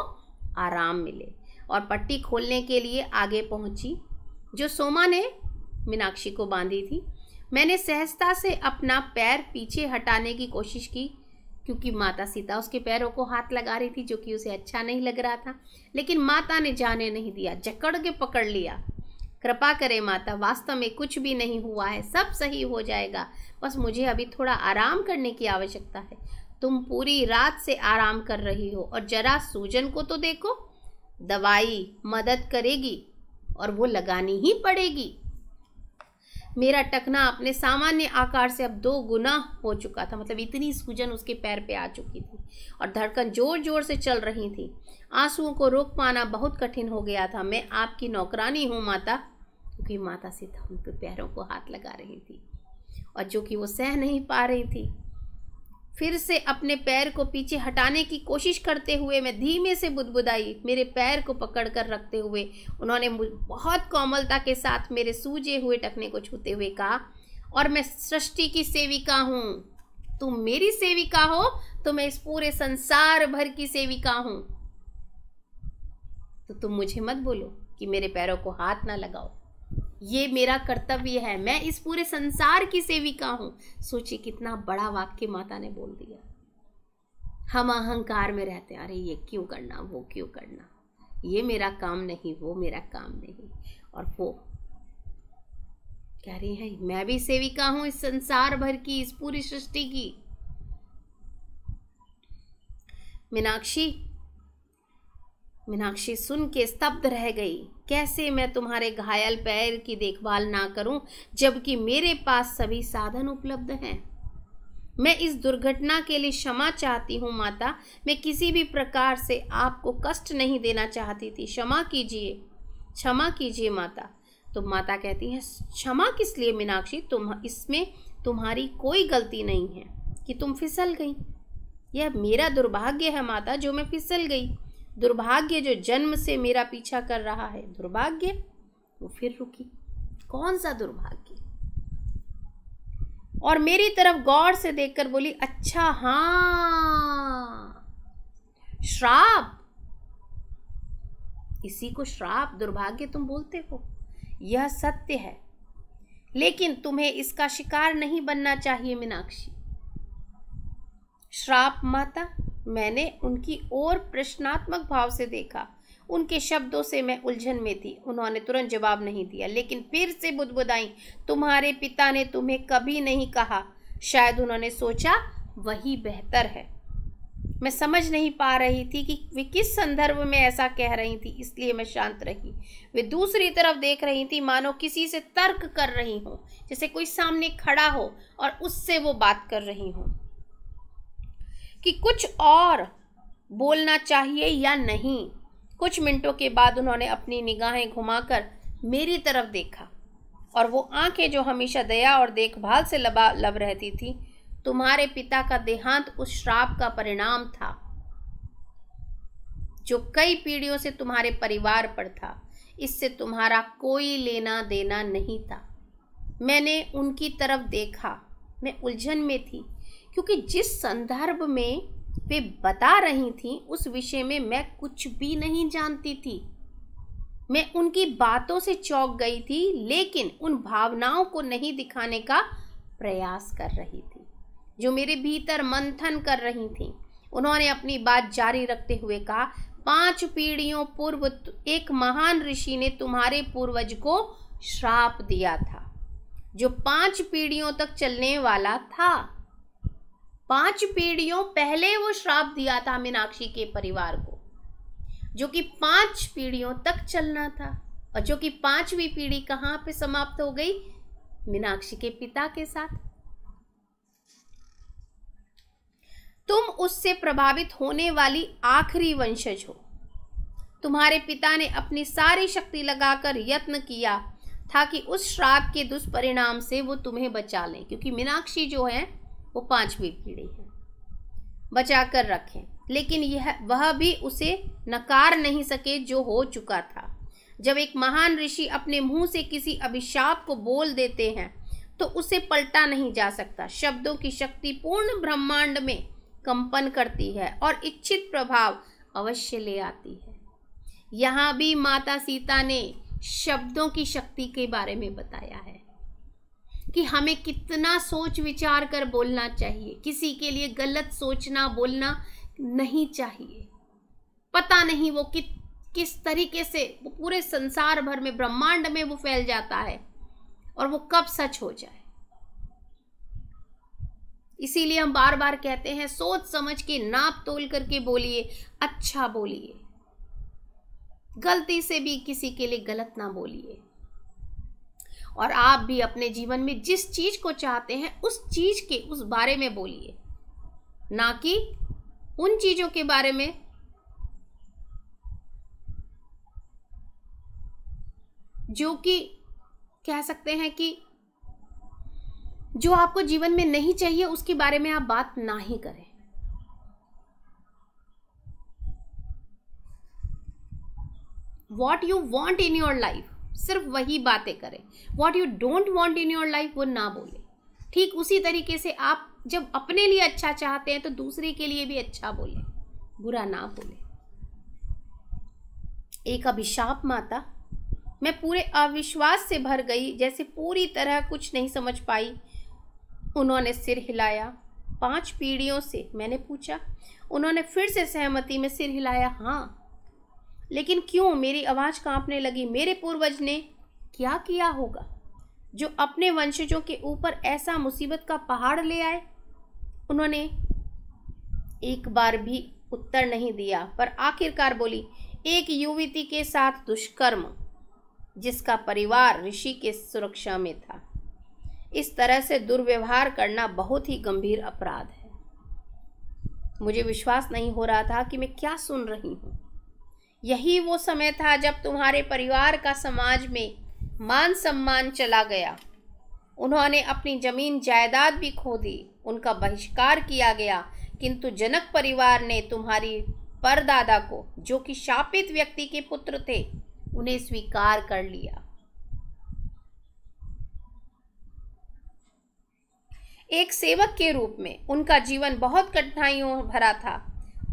आराम मिले। और पट्टी खोलने के लिए आगे पहुंची जो सोमा ने मीनाक्षी को बांधी थी। मैंने सहजता से अपना पैर पीछे हटाने की कोशिश की, क्योंकि माता सीता उसके पैरों को हाथ लगा रही थी, जो कि उसे अच्छा नहीं लग रहा था, लेकिन माता ने जाने नहीं दिया, जकड़ के पकड़ लिया। कृपा करें माता, वास्तव में कुछ भी नहीं हुआ है, सब सही हो जाएगा, बस मुझे अभी थोड़ा आराम करने की आवश्यकता है। तुम पूरी रात से आराम कर रही हो और जरा सूजन को तो देखो, दवाई मदद करेगी और वो लगानी ही पड़ेगी। मेरा टखना अपने सामान्य आकार से अब 2 गुना हो चुका था, मतलब इतनी सूजन उसके पैर पे आ चुकी थी और धड़कन जोर जोर से चल रही थी। आंसुओं को रोक पाना बहुत कठिन हो गया था। मैं आपकी नौकरानी हूँ माता, क्योंकि माता सीता उनके पैरों को हाथ लगा रही थी और जो कि वो सह नहीं पा रही थी। फिर से अपने पैर को पीछे हटाने की कोशिश करते हुए मैं धीमे से बुदबुदाई। मेरे पैर को पकड़कर रखते हुए उन्होंने बहुत कोमलता के साथ मेरे सूजे हुए टखने को छूते हुए कहा, और मैं सृष्टि की सेविका हूँ। तुम मेरी सेविका हो तो मैं इस पूरे संसार भर की सेविका हूँ। तो तुम मुझे मत बोलो कि मेरे पैरों को हाथ ना लगाओ, ये मेरा कर्तव्य है, मैं इस पूरे संसार की सेविका हूं। सोचिए कितना बड़ा वाक्य माता ने बोल दिया। हम अहंकार में रहते हैं, अरे ये क्यों करना, वो क्यों करना, ये मेरा काम नहीं, वो मेरा काम नहीं। और वो कह रही है मैं भी सेविका हूं इस संसार भर की, इस पूरी सृष्टि की। मीनाक्षी सुन के स्तब्ध रह गई। कैसे मैं तुम्हारे घायल पैर की देखभाल ना करूं, जबकि मेरे पास सभी साधन उपलब्ध हैं। मैं इस दुर्घटना के लिए क्षमा चाहती हूं माता। मैं किसी भी प्रकार से आपको कष्ट नहीं देना चाहती थी। क्षमा कीजिए, क्षमा कीजिए माता। तो माता कहती है क्षमा किस लिए मीनाक्षी, इसमें तुम्हारी कोई गलती नहीं है कि तुम फिसल गई। यह मेरा दुर्भाग्य है माता जो मैं फिसल गई। दुर्भाग्य जो जन्म से मेरा पीछा कर रहा है। दुर्भाग्य? वो फिर रुकी। कौन सा दुर्भाग्य? और मेरी तरफ गौर से देखकर बोली, अच्छा हाँ, श्राप। इसी को श्राप, दुर्भाग्य तुम बोलते हो। यह सत्य है, लेकिन तुम्हें इसका शिकार नहीं बनना चाहिए मीनाक्षी। श्राप माता? मैंने उनकी ओर प्रश्नात्मक भाव से देखा। उनके शब्दों से मैं उलझन में थी। उन्होंने तुरंत जवाब नहीं दिया, लेकिन फिर से बुदबुदाई, तुम्हारे पिता ने तुम्हें कभी नहीं कहा। शायद उन्होंने सोचा वही बेहतर है। मैं समझ नहीं पा रही थी कि वे किस संदर्भ में ऐसा कह रही थी, इसलिए मैं शांत रही। वे दूसरी तरफ देख रही थी, मानो किसी से तर्क कर रही हो, जैसे कोई सामने खड़ा हो और उससे वो बात कर रही हो कि कुछ और बोलना चाहिए या नहीं। कुछ मिनटों के बाद उन्होंने अपनी निगाहें घुमाकर मेरी तरफ देखा और वो आंखें जो हमेशा दया और देखभाल से लबालब रहती थी। तुम्हारे पिता का देहांत उस श्राप का परिणाम था जो कई पीढ़ियों से तुम्हारे परिवार पर था। इससे तुम्हारा कोई लेना देना नहीं था। मैंने उनकी तरफ देखा। मैं उलझन में थी, क्योंकि जिस संदर्भ में वे बता रही थी उस विषय में मैं कुछ भी नहीं जानती थी। मैं उनकी बातों से चौंक गई थी, लेकिन उन भावनाओं को नहीं दिखाने का प्रयास कर रही थी जो मेरे भीतर मंथन कर रही थी। उन्होंने अपनी बात जारी रखते हुए कहा, 5 पीढ़ियों पूर्व एक महान ऋषि ने तुम्हारे पूर्वज को श्राप दिया था, जो 5 पीढ़ियों तक चलने वाला था। 5 पीढ़ियों पहले वो श्राप दिया था मीनाक्षी के परिवार को, जो कि 5 पीढ़ियों तक चलना था, और जो कि 5वीं पीढ़ी कहाँ पे समाप्त हो गई? मीनाक्षी के पिता के साथ। तुम उससे प्रभावित होने वाली आखिरी वंशज हो। तुम्हारे पिता ने अपनी सारी शक्ति लगाकर यत्न किया था कि उस श्राप के दुष्परिणाम से वो तुम्हें बचा लें, क्योंकि मीनाक्षी जो है वो 5वीं पीढ़ी है, बचा कर रखें। लेकिन वह भी उसे नकार नहीं सके जो हो चुका था। जब एक महान ऋषि अपने मुंह से किसी अभिशाप को बोल देते हैं तो उसे पलटा नहीं जा सकता। शब्दों की शक्ति पूर्ण ब्रह्मांड में कंपन करती है और इच्छित प्रभाव अवश्य ले आती है। यहाँ भी माता सीता ने शब्दों की शक्ति के बारे में बताया है कि हमें कितना सोच विचार कर बोलना चाहिए। किसी के लिए गलत सोचना बोलना नहीं चाहिए। पता नहीं वो किस तरीके से वो पूरे संसार भर में, ब्रह्मांड में वो फैल जाता है और वो कब सच हो जाए। इसीलिए हम बार बार कहते हैं, सोच समझ के नाप तोल करके बोलिए, अच्छा बोलिए, गलती से भी किसी के लिए गलत ना बोलिए। और आप भी अपने जीवन में जिस चीज को चाहते हैं उस चीज के उस बारे में बोलिए, ना कि उन चीजों के बारे में जो कि कह सकते हैं कि जो आपको जीवन में नहीं चाहिए उसके बारे में आप बात ना ही करें। What you want in your life सिर्फ वही बातें करें, What you don't want in your life वो ना बोले। ठीक उसी तरीके से आप जब अपने लिए अच्छा चाहते हैं तो दूसरे के लिए भी अच्छा बोले, बुरा ना बोले। एक अभिशाप माता, मैं पूरे अविश्वास से भर गई, जैसे पूरी तरह कुछ नहीं समझ पाई। उन्होंने सिर हिलाया। 5 पीढ़ियों से, मैंने पूछा। उन्होंने फिर से सहमति में सिर हिलाया। हाँ, लेकिन क्यों? मेरी आवाज़ कांपने लगी। मेरे पूर्वज ने क्या किया होगा जो अपने वंशजों के ऊपर ऐसा मुसीबत का पहाड़ ले आए? उन्होंने एक बार भी उत्तर नहीं दिया, पर आखिरकार बोली, एक युवती के साथ दुष्कर्म, जिसका परिवार ऋषि के सुरक्षा में था। इस तरह से दुर्व्यवहार करना बहुत ही गंभीर अपराध है। मुझे विश्वास नहीं हो रहा था कि मैं क्या सुन रही हूँ। यही वो समय था जब तुम्हारे परिवार का समाज में मान सम्मान चला गया। उन्होंने अपनी जमीन जायदाद भी खो दी, उनका बहिष्कार किया गया, किंतु जनक परिवार ने तुम्हारी परदादा को, जो कि शापित व्यक्ति के पुत्र थे, उन्हें स्वीकार कर लिया। एक सेवक के रूप में उनका जीवन बहुत कठिनाइयों भरा था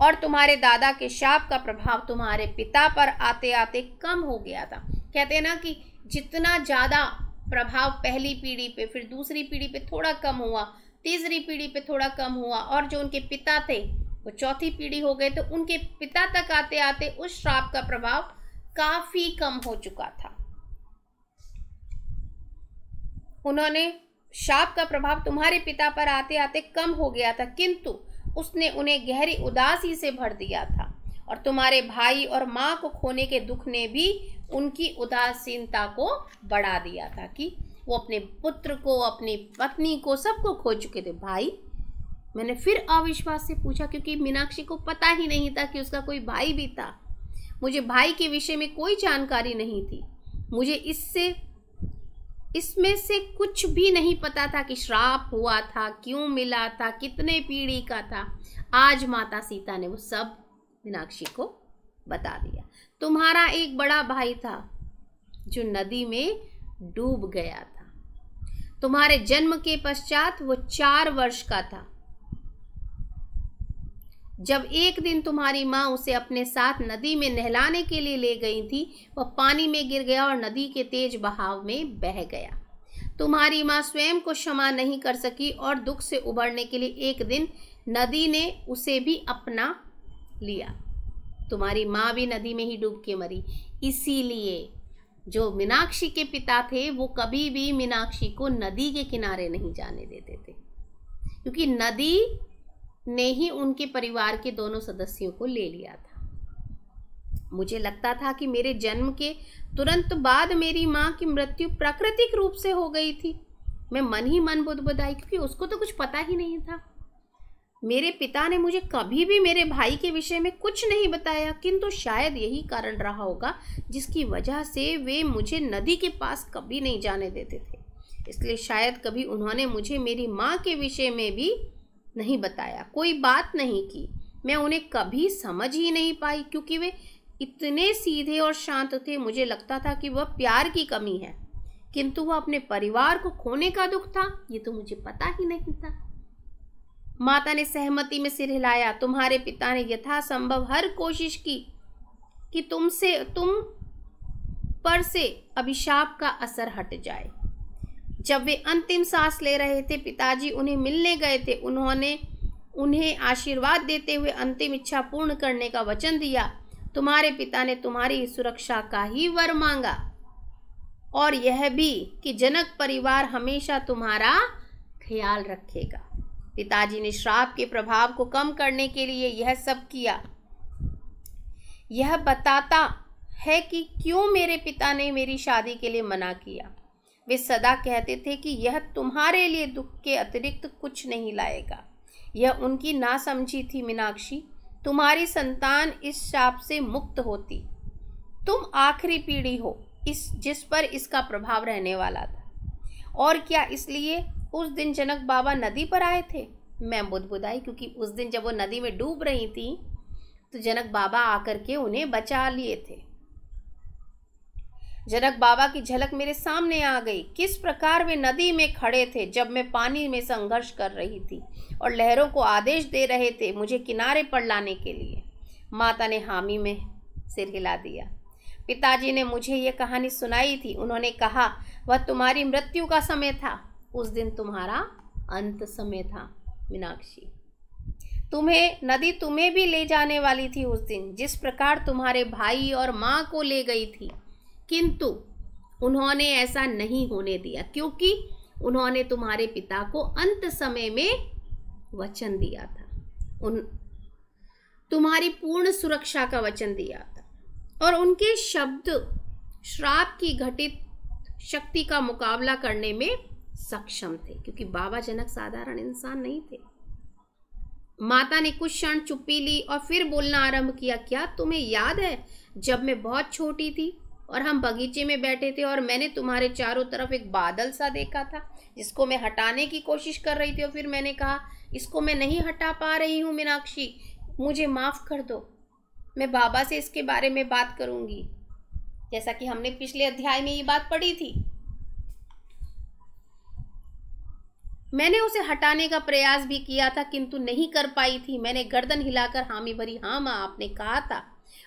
और तुम्हारे दादा के शाप का प्रभाव तुम्हारे पिता पर आते आते कम हो गया था। कहते हैं ना कि जितना ज़्यादा प्रभाव पहली पीढ़ी पे, फिर दूसरी पीढ़ी पे थोड़ा कम हुआ, तीसरी पीढ़ी पे थोड़ा कम हुआ, और जो उनके पिता थे वो चौथी पीढ़ी हो गए, तो उनके पिता तक आते आते उस श्राप का प्रभाव काफ़ी कम हो चुका था। उन्होंने शाप का प्रभाव तुम्हारे पिता पर आते आते कम हो गया था, किंतु उसने उन्हें गहरी उदासी से भर दिया था, और तुम्हारे भाई और माँ को खोने के दुख ने भी उनकी उदासीनता को बढ़ा दिया था कि वो अपने पुत्र को, अपनी पत्नी को, सबको खो चुके थे। भाई, मैंने फिर अविश्वास से पूछा, क्योंकि मीनाक्षी को पता ही नहीं था कि उसका कोई भाई भी था। मुझे भाई के विषय में कोई जानकारी नहीं थी। मुझे इसमें से कुछ भी नहीं पता था कि श्राप हुआ था, क्यों मिला था, कितने पीढ़ी का था। आज माता सीता ने वो सब मीनाक्षी को बता दिया। तुम्हारा एक बड़ा भाई था जो नदी में डूब गया था। तुम्हारे जन्म के पश्चात वो 4 वर्ष का था जब एक दिन तुम्हारी माँ उसे अपने साथ नदी में नहलाने के लिए ले गई थी। वह पानी में गिर गया और नदी के तेज बहाव में बह गया। तुम्हारी माँ स्वयं को क्षमा नहीं कर सकी और दुख से उबरने के लिए एक दिन नदी ने उसे भी अपना लिया। तुम्हारी माँ भी नदी में ही डूब के मरी। इसीलिए जो मीनाक्षी के पिता थे वो कभी भी मीनाक्षी को नदी के किनारे नहीं जाने देते थे, क्योंकि नदी ने ही उनके परिवार के दोनों सदस्यों को ले लिया था। मुझे लगता था कि मेरे जन्म के तुरंत बाद मेरी माँ की मृत्यु प्राकृतिक रूप से हो गई थी। मैं मन ही मन बुदबुदाई, क्योंकि उसको तो कुछ पता ही नहीं था। मेरे पिता ने मुझे कभी भी मेरे भाई के विषय में कुछ नहीं बताया, किंतु शायद यही कारण रहा होगा जिसकी वजह से वे मुझे नदी के पास कभी नहीं जाने देते थे। इसलिए शायद कभी उन्होंने मुझे मेरी माँ के विषय में भी नहीं बताया, कोई बात नहीं की। मैं उन्हें कभी समझ ही नहीं पाई, क्योंकि वे इतने सीधे और शांत थे। मुझे लगता था कि वह प्यार की कमी है, किंतु वह अपने परिवार को खोने का दुख था, ये तो मुझे पता ही नहीं था। माता ने सहमति में सिर हिलाया। तुम्हारे पिता ने यथासंभव हर कोशिश की कि तुम पर से अभिशाप का असर हट जाए। जब वे अंतिम सांस ले रहे थे, पिताजी उन्हें मिलने गए थे। उन्होंने उन्हें आशीर्वाद देते हुए अंतिम इच्छा पूर्ण करने का वचन दिया। तुम्हारे पिता ने तुम्हारी सुरक्षा का ही वर मांगा, और यह भी कि जनक परिवार हमेशा तुम्हारा ख्याल रखेगा। पिताजी ने श्राप के प्रभाव को कम करने के लिए यह सब किया। यह बताता है कि क्यों मेरे पिता ने मेरी शादी के लिए मना किया। वे सदा कहते थे कि यह तुम्हारे लिए दुख के अतिरिक्त कुछ नहीं लाएगा। यह उनकी नासमझी थी मीनाक्षी। तुम्हारी संतान इस शाप से मुक्त होती। तुम आखिरी पीढ़ी हो जिस पर इसका प्रभाव रहने वाला था। और क्या इसलिए उस दिन जनक बाबा नदी पर आए थे? मैं बुदबुदाई, क्योंकि उस दिन जब वो नदी में डूब रही थी तो जनक बाबा आकर के उन्हें बचा लिए थे। जनक बाबा की झलक मेरे सामने आ गई। किस प्रकार वे नदी में खड़े थे जब मैं पानी में संघर्ष कर रही थी और लहरों को आदेश दे रहे थे मुझे किनारे पर लाने के लिए। माता ने हामी में सिर हिला दिया। पिताजी ने मुझे यह कहानी सुनाई थी। उन्होंने कहा वह तुम्हारी मृत्यु का समय था। उस दिन तुम्हारा अंत समय था मीनाक्षी। नदी तुम्हें भी ले जाने वाली थी उस दिन, जिस प्रकार तुम्हारे भाई और माँ को ले गई थी। किंतु उन्होंने ऐसा नहीं होने दिया, क्योंकि उन्होंने तुम्हारे पिता को अंत समय में वचन दिया था। तुम्हारी पूर्ण सुरक्षा का वचन दिया था और उनके शब्द श्राप की घटित शक्ति का मुकाबला करने में सक्षम थे, क्योंकि बाबा जनक साधारण इंसान नहीं थे। माता ने कुछ क्षण चुप्पी ली और फिर बोलना आरंभ किया। क्या तुम्हें याद है जब मैं बहुत छोटी थी और हम बगीचे में बैठे थे और मैंने तुम्हारे चारों तरफ एक बादल सा देखा था जिसको मैं हटाने की कोशिश कर रही थी, और फिर मैंने कहा इसको मैं नहीं हटा पा रही हूँ मीनाक्षी, मुझे माफ कर दो, मैं बाबा से इसके बारे में बात करूंगी। जैसा कि हमने पिछले अध्याय में ये बात पढ़ी थी। मैंने उसे हटाने का प्रयास भी किया था किंतु नहीं कर पाई थी। मैंने गर्दन हिलाकर हामी भरी। हाँ माँ, आपने कहा था।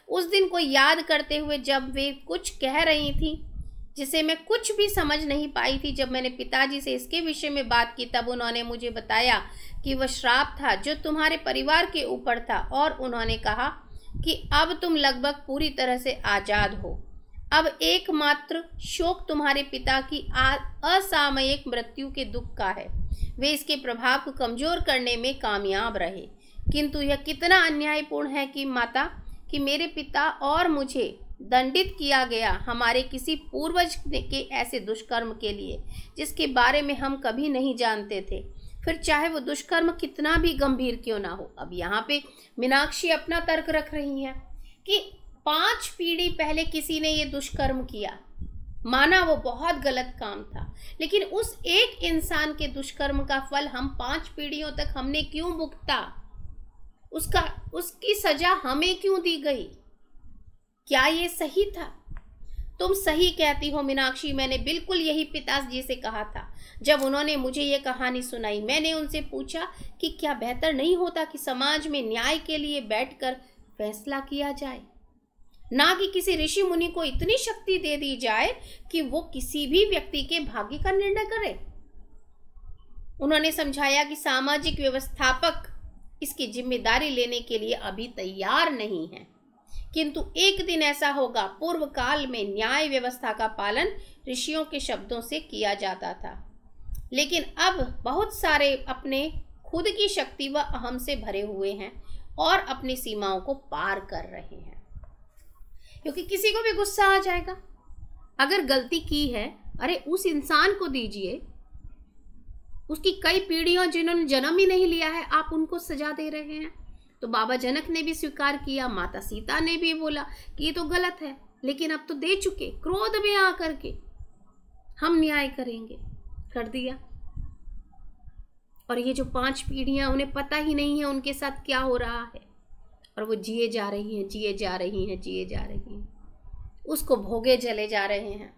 उस दिन को याद करते हुए जब वे कुछ कह रही थी जिसे मैं कुछ भी समझ नहीं पाई थी, जब मैंने पिताजी से इसके विषय में बात की तब उन्होंने मुझे बताया कि वह श्राप था जो तुम्हारे परिवार के ऊपर था, और उन्होंने कहा कि अब तुम लगभग पूरी तरह से आजाद हो। अब एकमात्र शोक तुम्हारे पिता की असामयिक मृत्यु के दुख का है। वे इसके प्रभाव को कमजोर करने में कामयाब रहे, किंतु यह कितना अन्यायपूर्ण है कि माता, कि मेरे पिता और मुझे दंडित किया गया हमारे किसी पूर्वज के ऐसे दुष्कर्म के लिए जिसके बारे में हम कभी नहीं जानते थे, फिर चाहे वो दुष्कर्म कितना भी गंभीर क्यों ना हो। अब यहाँ पे मीनाक्षी अपना तर्क रख रही है कि 5 पीढ़ी पहले किसी ने ये दुष्कर्म किया, माना वो बहुत गलत काम था, लेकिन उस एक इंसान के दुष्कर्म का फल हम 5 पीढ़ियों तक हमने क्यों भुगता, उसकी सजा हमें क्यों दी गई? क्या ये सही था? तुम सही कहती हो मीनाक्षी, मैंने बिल्कुल यही पिताजी से कहा था जब उन्होंने मुझे ये कहानी सुनाई। मैंने उनसे पूछा कि क्या बेहतर नहीं होता कि समाज में न्याय के लिए बैठकर फैसला किया जाए, ना कि किसी ऋषि मुनि को इतनी शक्ति दे दी जाए कि वो किसी भी व्यक्ति के भाग्य का निर्णय करे। उन्होंने समझाया कि सामाजिक व्यवस्थापक इसकी जिम्मेदारी लेने के लिए अभी तैयार नहीं है, किंतु एक दिन ऐसा होगा। पूर्व काल में न्याय व्यवस्था का पालन ऋषियों के शब्दों से किया जाता था, लेकिन अब बहुत सारे अपने खुद की शक्ति व अहम से भरे हुए हैं और अपनी सीमाओं को पार कर रहे हैं, क्योंकि किसी को भी गुस्सा आ जाएगा। अगर गलती की है, अरे उस इंसान को दीजिए, उसकी कई पीढ़ियों जिन्होंने जन्म ही नहीं लिया है, आप उनको सजा दे रहे हैं। तो बाबा जनक ने भी स्वीकार किया, माता सीता ने भी बोला कि ये तो गलत है, लेकिन अब तो दे चुके, क्रोध में आकर के हम न्याय करेंगे, कर दिया। और ये जो 5 पीढ़ियां, उन्हें पता ही नहीं है उनके साथ क्या हो रहा है, और वो जिए जा रही हैं, जिए जा रही हैं, जिए जा रही हैं, उसको भोगे चले जा रहे हैं।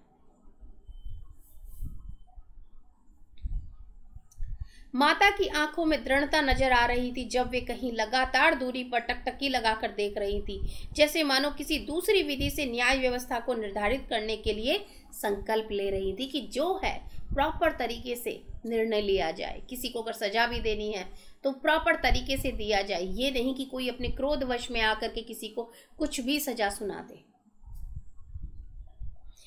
माता की आंखों में दृढ़ता नजर आ रही थी जब वे कहीं लगातार दूरी पर टकटकी लगाकर देख रही थी, जैसे मानो किसी दूसरी विधि से न्याय व्यवस्था को निर्धारित करने के लिए संकल्प ले रही थी कि जो है प्रॉपर तरीके से निर्णय लिया जाए। किसी को अगर सजा भी देनी है तो प्रॉपर तरीके से दिया जाए, ये नहीं कि कोई अपने क्रोधवश में आकर के किसी को कुछ भी सजा सुना दे।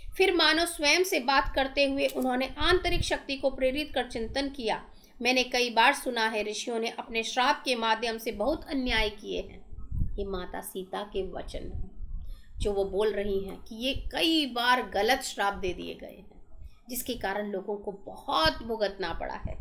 फिर मानो स्वयं से बात करते हुए उन्होंने आंतरिक शक्ति को प्रेरित कर चिंतन किया। मैंने कई बार सुना है ऋषियों ने अपने श्राप के माध्यम से बहुत अन्याय किए हैं। ये माता सीता के वचन हैं जो वो बोल रही हैं कि ये कई बार गलत श्राप दे दिए गए हैं, जिसके कारण लोगों को बहुत भुगतना पड़ा है।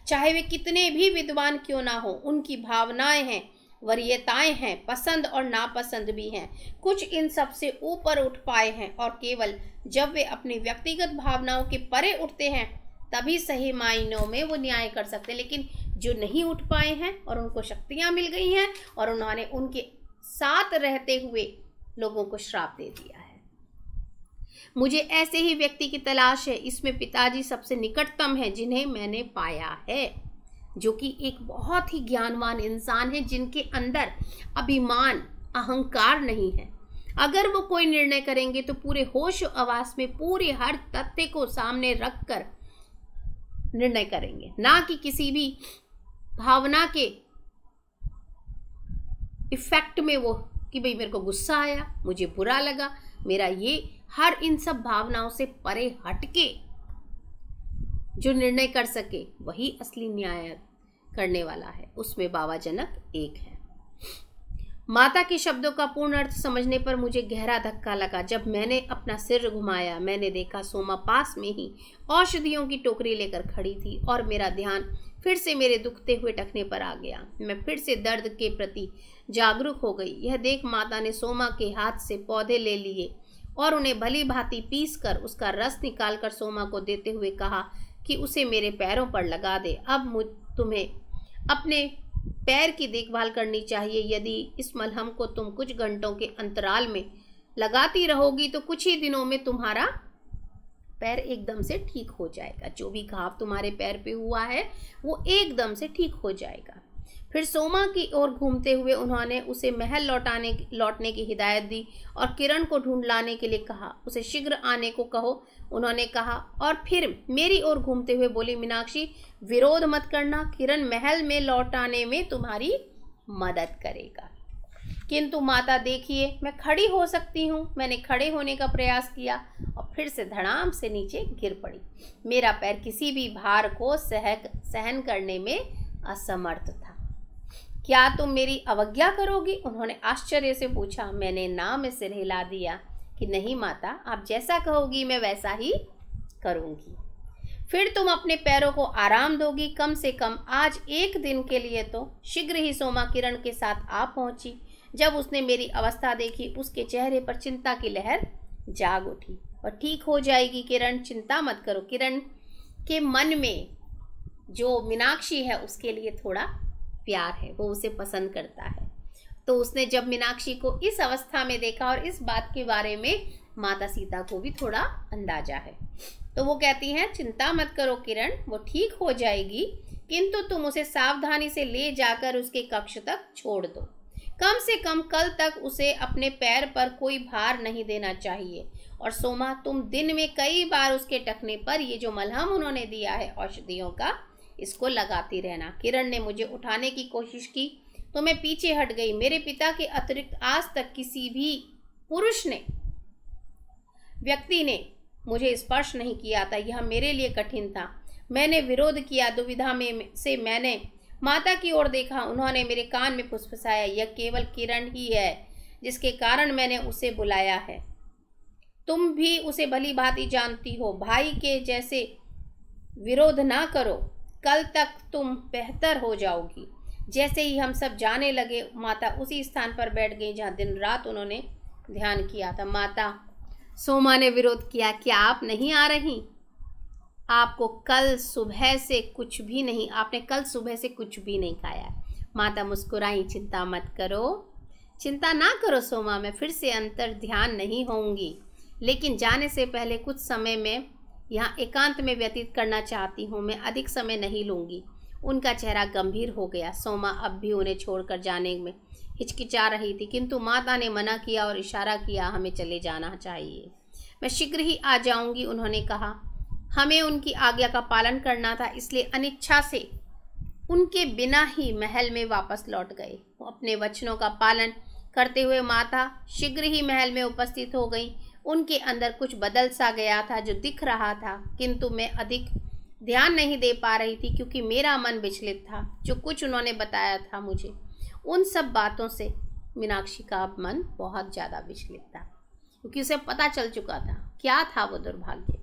चाहे वे कितने भी विद्वान क्यों ना हो, उनकी भावनाएं हैं, वरीयताएं हैं, पसंद और नापसंद भी हैं। कुछ इन सब से ऊपर उठ पाए हैं और केवल जब वे अपनी व्यक्तिगत भावनाओं के परे उठते हैं तभी सही मायनों में वो न्याय कर सकते हैं। लेकिन जो नहीं उठ पाए हैं और उनको शक्तियां मिल गई हैं और उन्होंने उनके साथ रहते हुए लोगों को श्राप दे दिया है। मुझे ऐसे ही व्यक्ति की तलाश है। इसमें पिताजी सबसे निकटतम है जिन्हें मैंने पाया है, जो कि एक बहुत ही ज्ञानवान इंसान है, जिनके अंदर अभिमान, अहंकार नहीं है। अगर वो कोई निर्णय करेंगे तो पूरे होश आवास में पूरे हर तथ्य को सामने रखकर निर्णय करेंगे, ना कि किसी भी भावना के इफेक्ट में वो कि भाई मेरे को गुस्सा आया, मुझे बुरा लगा, मेरा ये, हर इन सब भावनाओं से परे हटके जो निर्णय कर सके वही असली न्याय करने वाला है। उसमें बाबा जनक एक है। माता के शब्दों का पूर्ण अर्थ समझने पर मुझे गहरा धक्का लगा। जब मैंने अपना सिर घुमाया, मैंने देखा सोमा पास में ही औषधियों की टोकरी लेकर खड़ी थी और मेरा ध्यान फिर से मेरे दुखते हुए टखने पर आ गया। मैं फिर से दर्द के प्रति जागरूक हो गई। यह देख माता ने सोमा के हाथ से पौधे ले लिए और उन्हें भली भांति पीस कर उसका रस निकालकर सोमा को देते हुए कहा कि उसे मेरे पैरों पर लगा दे। अब तुम्हें अपने पैर की देखभाल करनी चाहिए। यदि इस मलहम को तुम कुछ घंटों के अंतराल में लगाती रहोगी तो कुछ ही दिनों में तुम्हारा पैर एकदम से ठीक हो जाएगा। जो भी घाव तुम्हारे पैर पे हुआ है वो एकदम से ठीक हो जाएगा। फिर सोमा की ओर घूमते हुए उन्होंने उसे महल लौटने की हिदायत दी और किरण को ढूंढ लाने के लिए कहा। उसे शीघ्र आने को कहो, उन्होंने कहा। और फिर मेरी ओर घूमते हुए बोली, मीनाक्षी विरोध मत करना, किरण महल में लौटाने में तुम्हारी मदद करेगा। किंतु माता देखिए, मैं खड़ी हो सकती हूँ। मैंने खड़े होने का प्रयास किया और फिर से धड़ाम से नीचे गिर पड़ी। मेरा पैर किसी भी भार को सहन करने में असमर्थ था। क्या तुम मेरी अवज्ञा करोगी? उन्होंने आश्चर्य से पूछा। मैंने ना में सिर हिला दिया कि नहीं माता, आप जैसा कहोगी मैं वैसा ही करूंगी। फिर तुम अपने पैरों को आराम दोगी, कम से कम आज एक दिन के लिए तो। शीघ्र ही सोमा किरण के साथ आ पहुंची। जब उसने मेरी अवस्था देखी, उसके चेहरे पर चिंता की लहर जाग उठी। और ठीक हो जाएगी किरण, चिंता मत करो। किरण के मन में जो मीनाक्षी है उसके लिए थोड़ा प्यार है, वो उसे पसंद करता है। तो उसने जब मीनाक्षी को इस अवस्था में देखा, और इस बात के बारे में माता सीता को भी थोड़ा अंदाजा है, तो वो कहती हैं चिंता मत करो किरण, वो ठीक हो जाएगी, किंतु तुम उसे सावधानी से ले जाकर उसके कक्ष तक छोड़ दो। कम से कम कल तक उसे अपने पैर पर कोई भार नहीं देना चाहिए। और सोमा, तुम दिन में कई बार उसके टखने पर ये जो मलहम उन्होंने दिया है औषधियों का, इसको लगाती रहना। किरण ने मुझे उठाने की कोशिश की तो मैं पीछे हट गई। मेरे पिता के अतिरिक्त आज तक किसी भी पुरुष ने, व्यक्ति ने मुझे स्पर्श नहीं किया था। यह मेरे लिए कठिन था। मैंने विरोध किया। दुविधा में से मैंने माता की ओर देखा। उन्होंने मेरे कान में फुसफुसाया, यह केवल किरण ही है जिसके कारण मैंने उसे बुलाया है। तुम भी उसे भली भांति जानती हो। भाई के जैसे विरोध ना करो, कल तक तुम बेहतर हो जाओगी। जैसे ही हम सब जाने लगे, माता उसी स्थान पर बैठ गई जहाँ दिन रात उन्होंने ध्यान किया था। माता, सोमा ने विरोध किया, क्या आप नहीं आ रही? आपको कल सुबह से कुछ भी नहीं, आपने कल सुबह से कुछ भी नहीं खाया। माता मुस्कुराई, चिंता मत करो, चिंता ना करो सोमा, मैं फिर से अंतर ध्यान नहीं होंगी, लेकिन जाने से पहले कुछ समय में यहाँ एकांत में व्यतीत करना चाहती हूँ। मैं अधिक समय नहीं लूँगी। उनका चेहरा गंभीर हो गया। सोमा अब भी उन्हें छोड़कर जाने में हिचकिचा रही थी, किंतु माता ने मना किया और इशारा किया, हमें चले जाना चाहिए। मैं शीघ्र ही आ जाऊंगी, उन्होंने कहा। हमें उनकी आज्ञा का पालन करना था, इसलिए अनिच्छा से उनके बिना ही महल में वापस लौट गए। अपने वचनों का पालन करते हुए माता शीघ्र ही महल में उपस्थित हो गई। उनके अंदर कुछ बदल सा गया था जो दिख रहा था, किंतु मैं अधिक ध्यान नहीं दे पा रही थी क्योंकि मेरा मन विचलित था। जो कुछ उन्होंने बताया था मुझे, उन सब बातों से मीनाक्षी का मन बहुत ज़्यादा विचलित था, क्योंकि उसे पता चल चुका था क्या था वो दुर्भाग्य।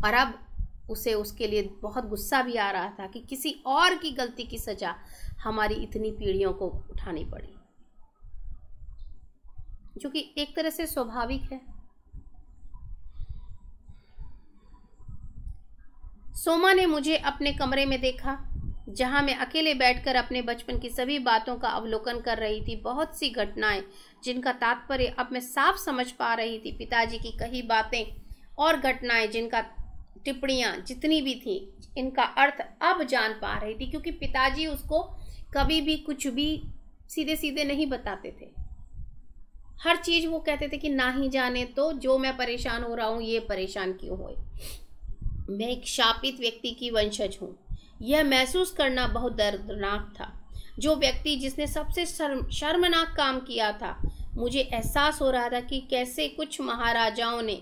और अब उसे उसके लिए बहुत गुस्सा भी आ रहा था कि किसी और की गलती की सजा हमारी इतनी पीढ़ियों को उठानी पड़ी, जो कि एक तरह से स्वाभाविक है। सोमा ने मुझे अपने कमरे में देखा, जहां मैं अकेले बैठकर अपने बचपन की सभी बातों का अवलोकन कर रही थी। बहुत सी घटनाएं जिनका तात्पर्य अब मैं साफ समझ पा रही थी, पिताजी की कही बातें और घटनाएं जिनका टिप्पणियां जितनी भी थी, इनका अर्थ अब जान पा रही थी, क्योंकि पिताजी उसको कभी भी कुछ भी सीधे सीधे नहीं बताते थे। हर चीज वो कहते थे कि ना ही जाने तो, जो मैं परेशान हो रहा हूं ये परेशान क्यों हो। मैं एक शापित व्यक्ति की वंशज हूँ, यह महसूस करना बहुत दर्दनाक था। जो व्यक्ति जिसने सबसे शर्मनाक काम किया था, मुझे एहसास हो रहा था कि कैसे कुछ महाराजाओं ने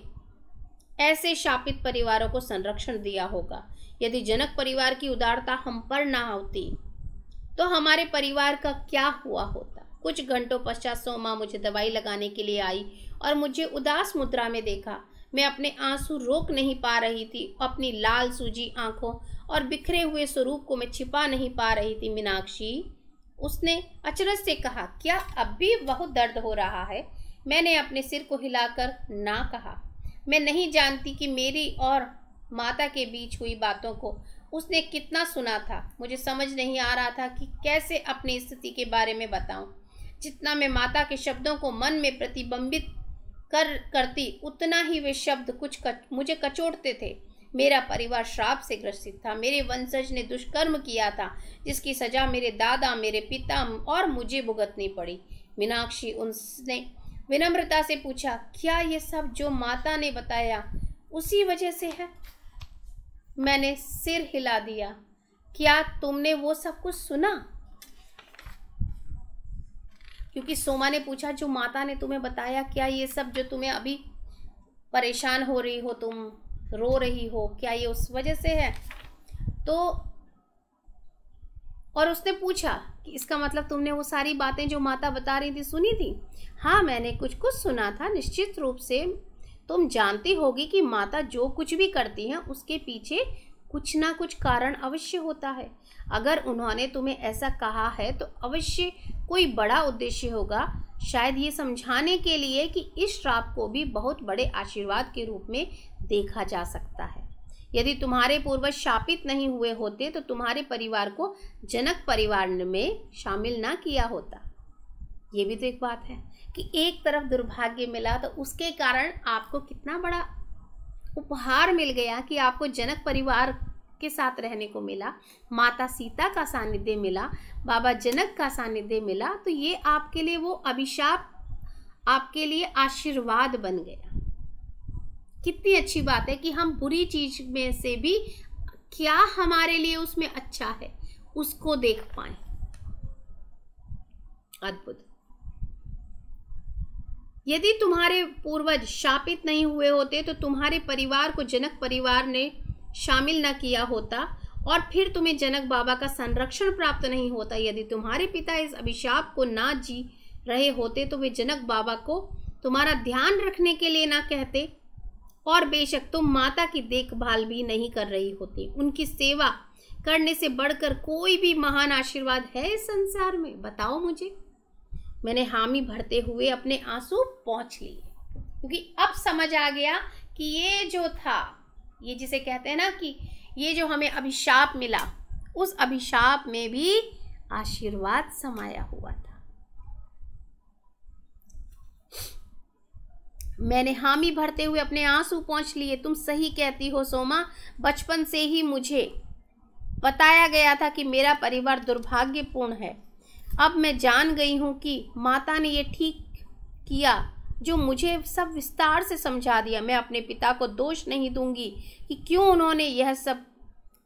ऐसे शापित परिवारों को संरक्षण दिया होगा। यदि जनक परिवार की उदारता हम पर ना होती तो हमारे परिवार का क्या हुआ होता। कुछ घंटों पश्चात सोमा मुझे दवाई लगाने के लिए आई और मुझे उदास मुद्रा में देखा। मैं अपने आंसू रोक नहीं पा रही थी, अपनी लाल सूजी आंखों और बिखरे हुए स्वरूप को मैं छिपा नहीं पा रही थी। मीनाक्षी, उसने अचरज से कहा, क्या अब भी बहुत दर्द हो रहा है? मैंने अपने सिर को हिलाकर ना कहा। मैं नहीं जानती कि मेरी और माता के बीच हुई बातों को उसने कितना सुना था। मुझे समझ नहीं आ रहा था कि कैसे अपनी स्थिति के बारे में बताऊं। जितना मैं माता के शब्दों को मन में प्रतिबिंबित करती, उतना ही वे शब्द मुझे कचोटते थे। मेरा परिवार श्राप से ग्रसित था। मेरे वंशज ने दुष्कर्म किया था, जिसकी सजा मेरे दादा, मेरे पिता और मुझे भुगतनी पड़ी। मीनाक्षी, उसने विनम्रता से पूछा, क्या ये सब जो माता ने बताया उसी वजह से है? मैंने सिर हिला दिया। क्या तुमने वो सब कुछ सुना? क्योंकि सोमा ने पूछा, जो माता ने तुम्हें बताया, क्या ये सब जो तुम्हें अभी परेशान हो रही हो, तुम रो रही हो, क्या ये उस वजह से है? तो और उसने पूछा कि इसका मतलब तुमने वो सारी बातें जो माता बता रही थी सुनी थी? हाँ, मैंने कुछ कुछ सुना था। निश्चित रूप से तुम जानती होगी कि माता जो कुछ भी करती हैं उसके पीछे कुछ ना कुछ कारण अवश्य होता है। अगर उन्होंने तुम्हें ऐसा कहा है तो अवश्य कोई बड़ा उद्देश्य होगा, शायद ये समझाने के लिए कि इस श्राप को भी बहुत बड़े आशीर्वाद के रूप में देखा जा सकता है। यदि तुम्हारे पूर्वज शापित नहीं हुए होते तो तुम्हारे परिवार को जनक परिवार में शामिल ना किया होता। ये भी तो एक बात है कि एक तरफ दुर्भाग्य मिला तो उसके कारण आपको कितना बड़ा उपहार मिल गया कि आपको जनक परिवार के साथ रहने को मिला, माता सीता का सानिध्य मिला, बाबा जनक का सानिध्य मिला। तो ये आपके लिए वो अभिशाप आपके लिए आशीर्वाद बन गया। कितनी अच्छी बात है कि हम बुरी चीज में से भी क्या हमारे लिए उसमें अच्छा है उसको देख पाए। अद्भुत। यदि तुम्हारे पूर्वज शापित नहीं हुए होते तो तुम्हारे परिवार को जनक परिवार ने शामिल न किया होता और फिर तुम्हें जनक बाबा का संरक्षण प्राप्त नहीं होता। यदि तुम्हारे पिता इस अभिशाप को ना जी रहे होते तो वे जनक बाबा को तुम्हारा ध्यान रखने के लिए ना कहते और बेशक तुम माता की देखभाल भी नहीं कर रही होती। उनकी सेवा करने से बढ़कर कोई भी महान आशीर्वाद है इस संसार में? बताओ मुझे। मैंने हामी भरते हुए अपने आंसू पोंछ लिए, क्योंकि अब समझ आ गया कि ये जो था, ये जिसे कहते हैं ना कि ये जो हमें अभिशाप मिला, उस अभिशाप में भी आशीर्वाद समाया हुआ था। मैंने हामी भरते हुए अपने आंसू पोंछ लिए। तुम सही कहती हो सोमा, बचपन से ही मुझे बताया गया था कि मेरा परिवार दुर्भाग्यपूर्ण है। अब मैं जान गई हूं कि माता ने ये ठीक किया जो मुझे सब विस्तार से समझा दिया। मैं अपने पिता को दोष नहीं दूंगी कि क्यों उन्होंने यह सब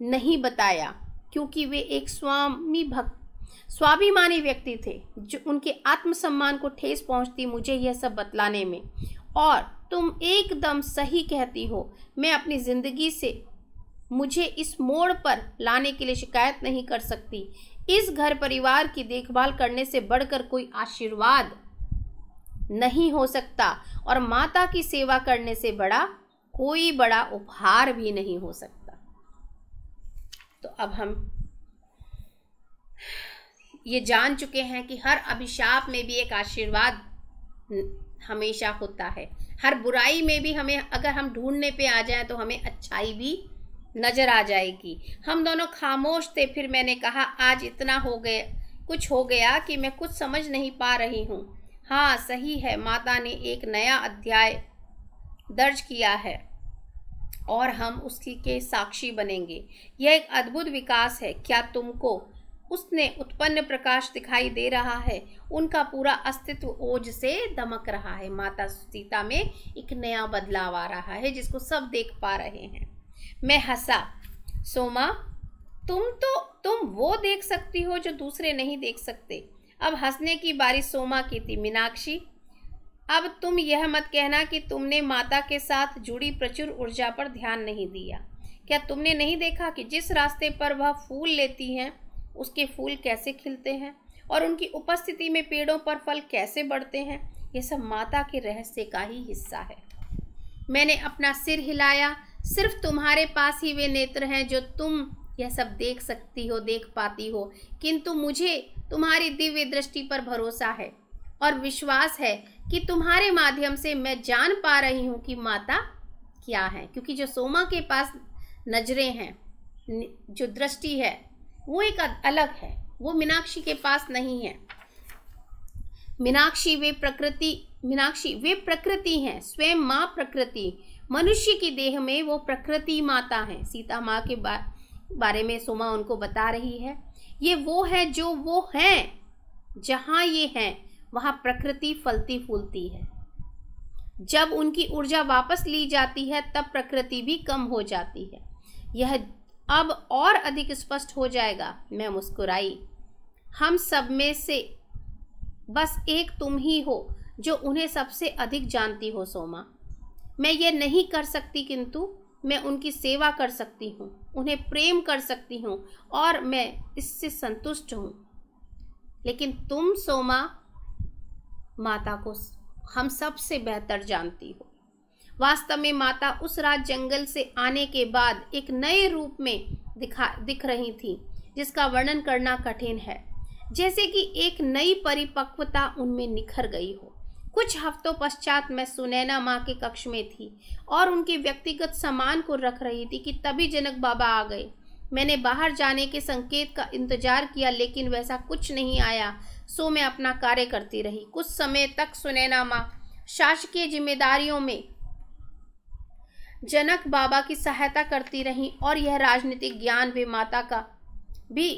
नहीं बताया, क्योंकि वे एक स्वाभिमानी व्यक्ति थे, जो उनके आत्मसम्मान को ठेस पहुंचती मुझे यह सब बतलाने में। और तुम एकदम सही कहती हो, मैं अपनी जिंदगी से मुझे इस मोड़ पर लाने के लिए शिकायत नहीं कर सकती। इस घर परिवार की देखभाल करने से बढ़कर कोई आशीर्वाद नहीं हो सकता और माता की सेवा करने से बड़ा कोई बड़ा उपहार भी नहीं हो सकता। तो अब हम ये जान चुके हैं कि हर अभिशाप में भी एक आशीर्वाद हमेशा होता है। हर बुराई में भी हमें, अगर हम ढूंढने पे आ जाएं तो हमें अच्छाई भी नजर आ जाएगी। हम दोनों खामोश थे, फिर मैंने कहा, आज इतना कुछ हो गया कि मैं कुछ समझ नहीं पा रही हूँ। हाँ सही है, माता ने एक नया अध्याय दर्ज किया है और हम उसकी के साक्षी बनेंगे। यह एक अद्भुत विकास है। क्या तुमको उसने उत्पन्न प्रकाश दिखाई दे रहा है? उनका पूरा अस्तित्व ओज से दमक रहा है। माता सीता में एक नया बदलाव आ रहा है जिसको सब देख पा रहे हैं। मैं हंसा। सोमा, तुम वो देख सकती हो जो दूसरे नहीं देख सकते। अब हंसने की बारी सोमा की थी। मीनाक्षी, अब तुम यह मत कहना कि तुमने माता के साथ जुड़ी प्रचुर ऊर्जा पर ध्यान नहीं दिया। क्या तुमने नहीं देखा कि जिस रास्ते पर वह फूल लेती हैं उसके फूल कैसे खिलते हैं और उनकी उपस्थिति में पेड़ों पर फल कैसे बढ़ते हैं? यह सब माता के रहस्य का ही हिस्सा है। मैंने अपना सिर हिलाया। सिर्फ तुम्हारे पास ही वे नेत्र हैं जो तुम यह सब देख सकती हो, देख पाती हो, किंतु मुझे तुम्हारी दिव्य दृष्टि पर भरोसा है और विश्वास है कि तुम्हारे माध्यम से मैं जान पा रही हूँ कि माता क्या है। क्योंकि जो सोमा के पास नजरें हैं, जो दृष्टि है, वो एक अलग है, वो मीनाक्षी के पास नहीं है। मीनाक्षी वे प्रकृति हैं, स्वयं माँ प्रकृति। मनुष्य की देह में वो प्रकृति माता है। सीता माँ के बारे में सोमा उनको बता रही है। ये वो है जो वो हैं। जहाँ ये हैं वहाँ प्रकृति फलती फूलती है। जब उनकी ऊर्जा वापस ली जाती है तब प्रकृति भी कम हो जाती है। यह अब और अधिक स्पष्ट हो जाएगा। मैं मुस्कुराई। हम सब में से बस एक तुम ही हो जो उन्हें सबसे अधिक जानती हो सोमा। मैं ये नहीं कर सकती, किंतु मैं उनकी सेवा कर सकती हूँ, उन्हें प्रेम कर सकती हूँ और मैं इससे संतुष्ट हूँ। लेकिन तुम सोमा माता को हम सबसे बेहतर जानती हो। वास्तव में माता उस रात जंगल से आने के बाद एक नए रूप में दिख रही थी जिसका वर्णन करना कठिन है। जैसे कि एक नई परिपक्वता उनमें निखर गई हो। कुछ हफ्तों पश्चात मैं सुनैना माँ के कक्ष में थी और उनके व्यक्तिगत सामान को रख रही थी कि तभी जनक बाबा आ गए। मैंने बाहर जाने के संकेत का इंतजार किया, लेकिन वैसा कुछ नहीं आया, सो मैं अपना कार्य करती रही। कुछ समय तक सुनैना माँ शासकीय जिम्मेदारियों में जनक बाबा की सहायता करती रही और यह राजनीतिक ज्ञान वे माता का भी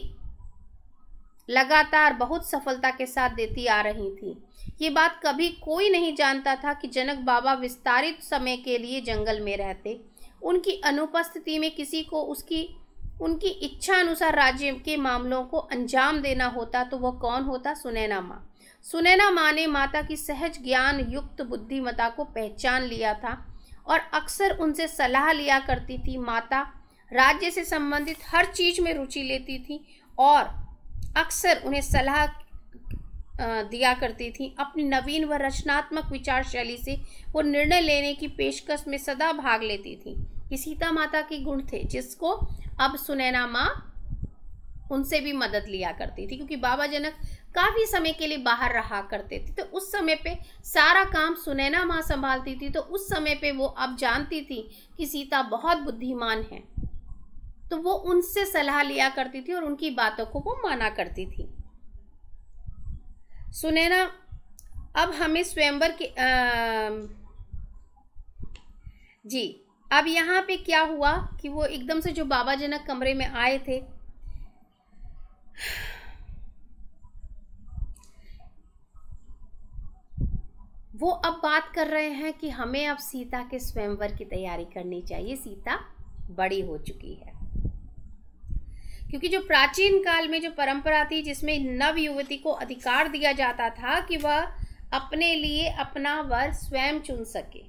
लगातार बहुत सफलता के साथ देती आ रही थी। ये बात कभी कोई नहीं जानता था कि जनक बाबा विस्तारित समय के लिए जंगल में रहते। उनकी अनुपस्थिति में किसी को उनकी इच्छा अनुसार राज्य के मामलों को अंजाम देना होता तो वह कौन होता? सुनैना माँ। सुनैना माँ ने माता की सहज ज्ञान युक्त बुद्धिमत्ता को पहचान लिया था और अक्सर उनसे सलाह लिया करती थी। माता राज्य से संबंधित हर चीज में रुचि लेती थी और अक्सर उन्हें सलाह दिया करती थी। अपनी नवीन व रचनात्मक विचार शैली से वो निर्णय लेने की पेशकश में सदा भाग लेती थी। ये सीता माता के गुण थे जिसको अब सुनैना माँ उनसे भी मदद लिया करती थी, क्योंकि बाबा जनक काफी समय के लिए बाहर रहा करते थे। तो उस समय पे सारा काम सुनैना माँ संभालती थी। तो उस समय पे वो अब जानती थी कि सीता बहुत बुद्धिमान है, तो वो उनसे सलाह लिया करती थी और उनकी बातों को वो माना करती थी। सुनैना अब हमें स्वयंवर के जी अब यहाँ पे क्या हुआ कि वो एकदम से जो बाबा जनक कमरे में आए थे, वो अब बात कर रहे हैं कि हमें अब सीता के स्वयंवर की तैयारी करनी चाहिए। सीता बड़ी हो चुकी है, क्योंकि जो प्राचीन काल में जो परंपरा थी जिसमें नव युवती को अधिकार दिया जाता था कि वह अपने लिए अपना वर स्वयं चुन सके।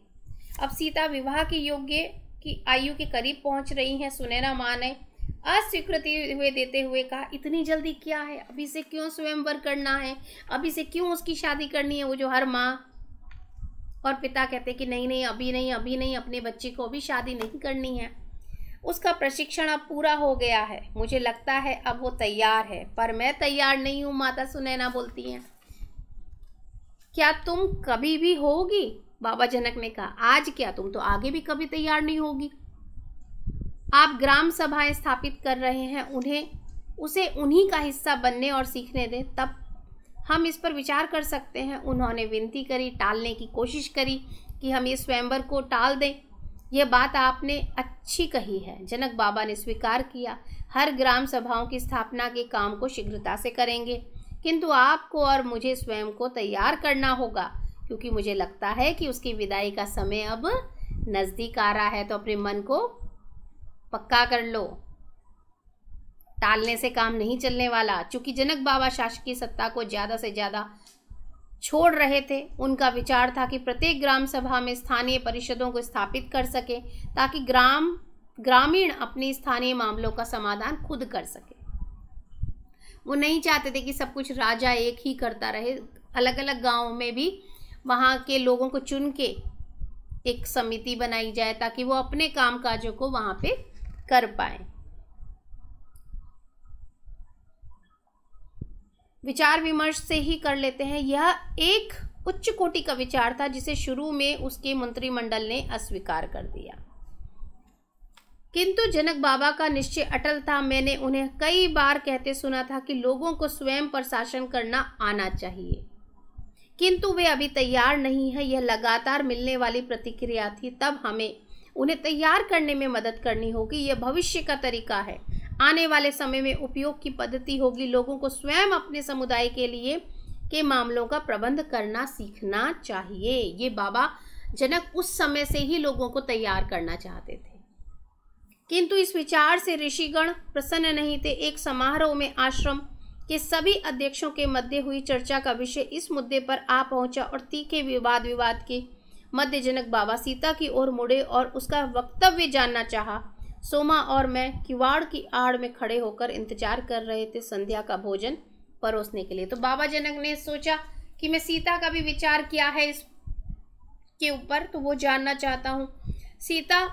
अब सीता विवाह के योग्य की आयु के करीब पहुंच रही हैं। सुनैना माँ ने अस्वीकृति हुए देते हुए कहा, इतनी जल्दी क्या है, अभी से क्यों स्वयंवर करना है, अभी से क्यों उसकी शादी करनी है? वो जो हर माँ और पिता कहते कि नहीं नहीं, अभी नहीं, अभी नहीं, अपने बच्चे को अभी शादी नहीं करनी है, उसका प्रशिक्षण अब पूरा हो गया है, मुझे लगता है अब वो तैयार है, पर मैं तैयार नहीं हूँ, माता सुनैना बोलती हैं। क्या तुम कभी भी होगी? बाबा जनक ने कहा, आज क्या, तुम तो आगे भी कभी तैयार नहीं होगी। आप ग्राम सभाएं स्थापित कर रहे हैं, उसे उन्हीं का हिस्सा बनने और सीखने दें, तब हम इस पर विचार कर सकते हैं। उन्होंने विनती करी, टालने की कोशिश करी कि हम ये स्वयंवर को टाल दें। यह बात आपने अच्छी कही है। जनक बाबा ने स्वीकार किया, हर ग्राम सभाओं की स्थापना के काम को शीघ्रता से करेंगे, किंतु आपको और मुझे स्वयं को तैयार करना होगा, क्योंकि मुझे लगता है कि उसकी विदाई का समय अब नज़दीक आ रहा है। तो अपने मन को पक्का कर लो, टालने से काम नहीं चलने वाला। चूंकि जनक बाबा शासकीय सत्ता को ज़्यादा से ज़्यादा छोड़ रहे थे, उनका विचार था कि प्रत्येक ग्राम सभा में स्थानीय परिषदों को स्थापित कर सके, ताकि ग्रामीण अपनी स्थानीय मामलों का समाधान खुद कर सके। वो नहीं चाहते थे कि सब कुछ राजा एक ही करता रहे। अलग अलग गांवों में भी वहाँ के लोगों को चुन के एक समिति बनाई जाए, ताकि वो अपने कामकाजों को वहाँ पे कर पाए। विचार विमर्श से ही कर लेते हैं। यह एक उच्च कोटि का विचार था, जिसे शुरू में उसके मंत्रिमंडल ने अस्वीकार कर दिया, किंतु जनक बाबा का निश्चय अटल था। मैंने उन्हें कई बार कहते सुना था कि लोगों को स्वयं पर शासन करना आना चाहिए, किंतु वे अभी तैयार नहीं है। यह लगातार मिलने वाली प्रतिक्रिया थी। तब हमें उन्हें तैयार करने में मदद करनी होगी। यह भविष्य का तरीका है, आने वाले समय में उपयोग की पद्धति होगी। लोगों को स्वयं अपने समुदाय के लिए के मामलों का प्रबंध करना सीखना चाहिए। ये बाबा जनक उस समय से ही लोगों को तैयार करना चाहते थे, किंतु इस विचार से ऋषिगण प्रसन्न नहीं थे। एक समारोह में आश्रम के सभी अध्यक्षों के मध्य हुई चर्चा का विषय इस मुद्दे पर आ पहुंचा और तीखे विवाद के मध्य जनक बाबा सीता की ओर मुड़े और उसका वक्तव्य जानना चाहा। सोमा और मैं किवाड़ की आड़ में खड़े होकर इंतजार कर रहे थे संध्या का भोजन परोसने के लिए। तो बाबा जनक ने सोचा कि मैं सीता का भी विचार किया है इसके ऊपर, तो वो जानना चाहता हूँ। सीता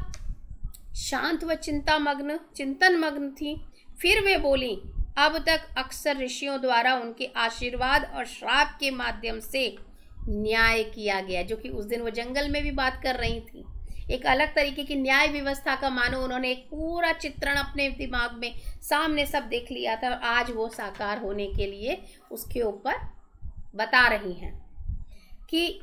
शांत व चिंतन मग्न थी। फिर वे बोली, अब तक अक्सर ऋषियों द्वारा उनके आशीर्वाद और श्राप के माध्यम से न्याय किया गया, जो कि उस दिन वो जंगल में भी बात कर रही थी। एक अलग तरीके की न्याय व्यवस्था का मानो उन्होंने एक पूरा चित्रण अपने दिमाग में सामने सब देख लिया था, और आज वो साकार होने के लिए उसके ऊपर बता रही हैं कि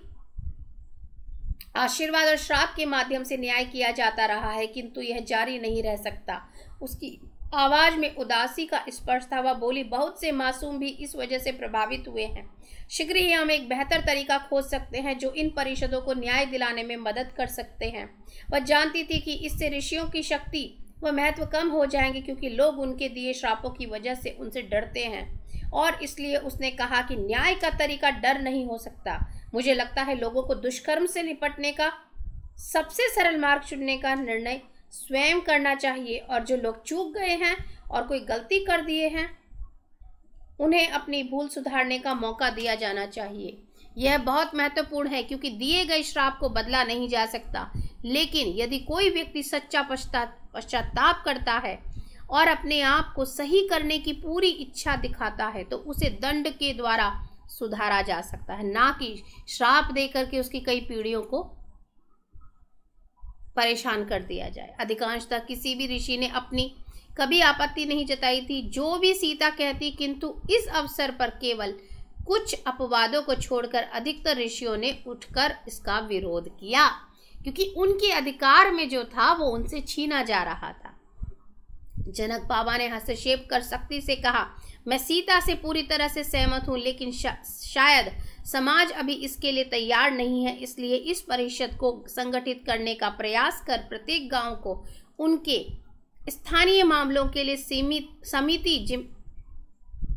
आशीर्वाद और श्राप के माध्यम से न्याय किया जाता रहा है, किंतु यह जारी नहीं रह सकता। उसकी आवाज में उदासी का स्पर्श था। वह बोली, बहुत से मासूम भी इस वजह से प्रभावित हुए हैं। शीघ्र ही हम एक बेहतर तरीका खोज सकते हैं जो इन परिषदों को न्याय दिलाने में मदद कर सकते हैं। वह जानती थी कि इससे ऋषियों की शक्ति व महत्व कम हो जाएंगे, क्योंकि लोग उनके दिए श्रापों की वजह से उनसे डरते हैं, और इसलिए उसने कहा कि न्याय का तरीका डर नहीं हो सकता। मुझे लगता है लोगों को दुष्कर्म से निपटने का सबसे सरल मार्ग चुनने का निर्णय स्वयं करना चाहिए, और जो लोग चूक गए हैं और कोई गलती कर दिए हैं, उन्हें अपनी भूल सुधारने का मौका दिया जाना चाहिए। यह बहुत महत्वपूर्ण है, क्योंकि दिए गए श्राप को बदला नहीं जा सकता, लेकिन यदि कोई व्यक्ति सच्चा पश्चाताप करता है और अपने आप को सही करने की पूरी इच्छा दिखाता है, तो उसे दंड के द्वारा सुधारा जा सकता है, ना कि श्राप देकर के उसकी कई पीढ़ियों को परेशान कर दिया जाए। अधिकांशतः किसी भी ऋषि ने अपनी कभी आपत्ति नहीं जताई थी जो भी सीता कहती, किंतु इस अवसर पर केवल कुछ अपवादों को छोड़कर अधिकतर ऋषियों ने उठकर इसका विरोध किया, क्योंकि उनके अधिकार में जो था वो उनसे छीना जा रहा था। जनक बाबा ने हस्तक्षेप कर सख्ती से कहा, मैं सीता से पूरी तरह से सहमत हूँ, लेकिन शायद समाज अभी इसके लिए तैयार नहीं है। इसलिए इस परिषद को संगठित करने का प्रयास कर प्रत्येक गांव को उनके स्थानीय मामलों के लिए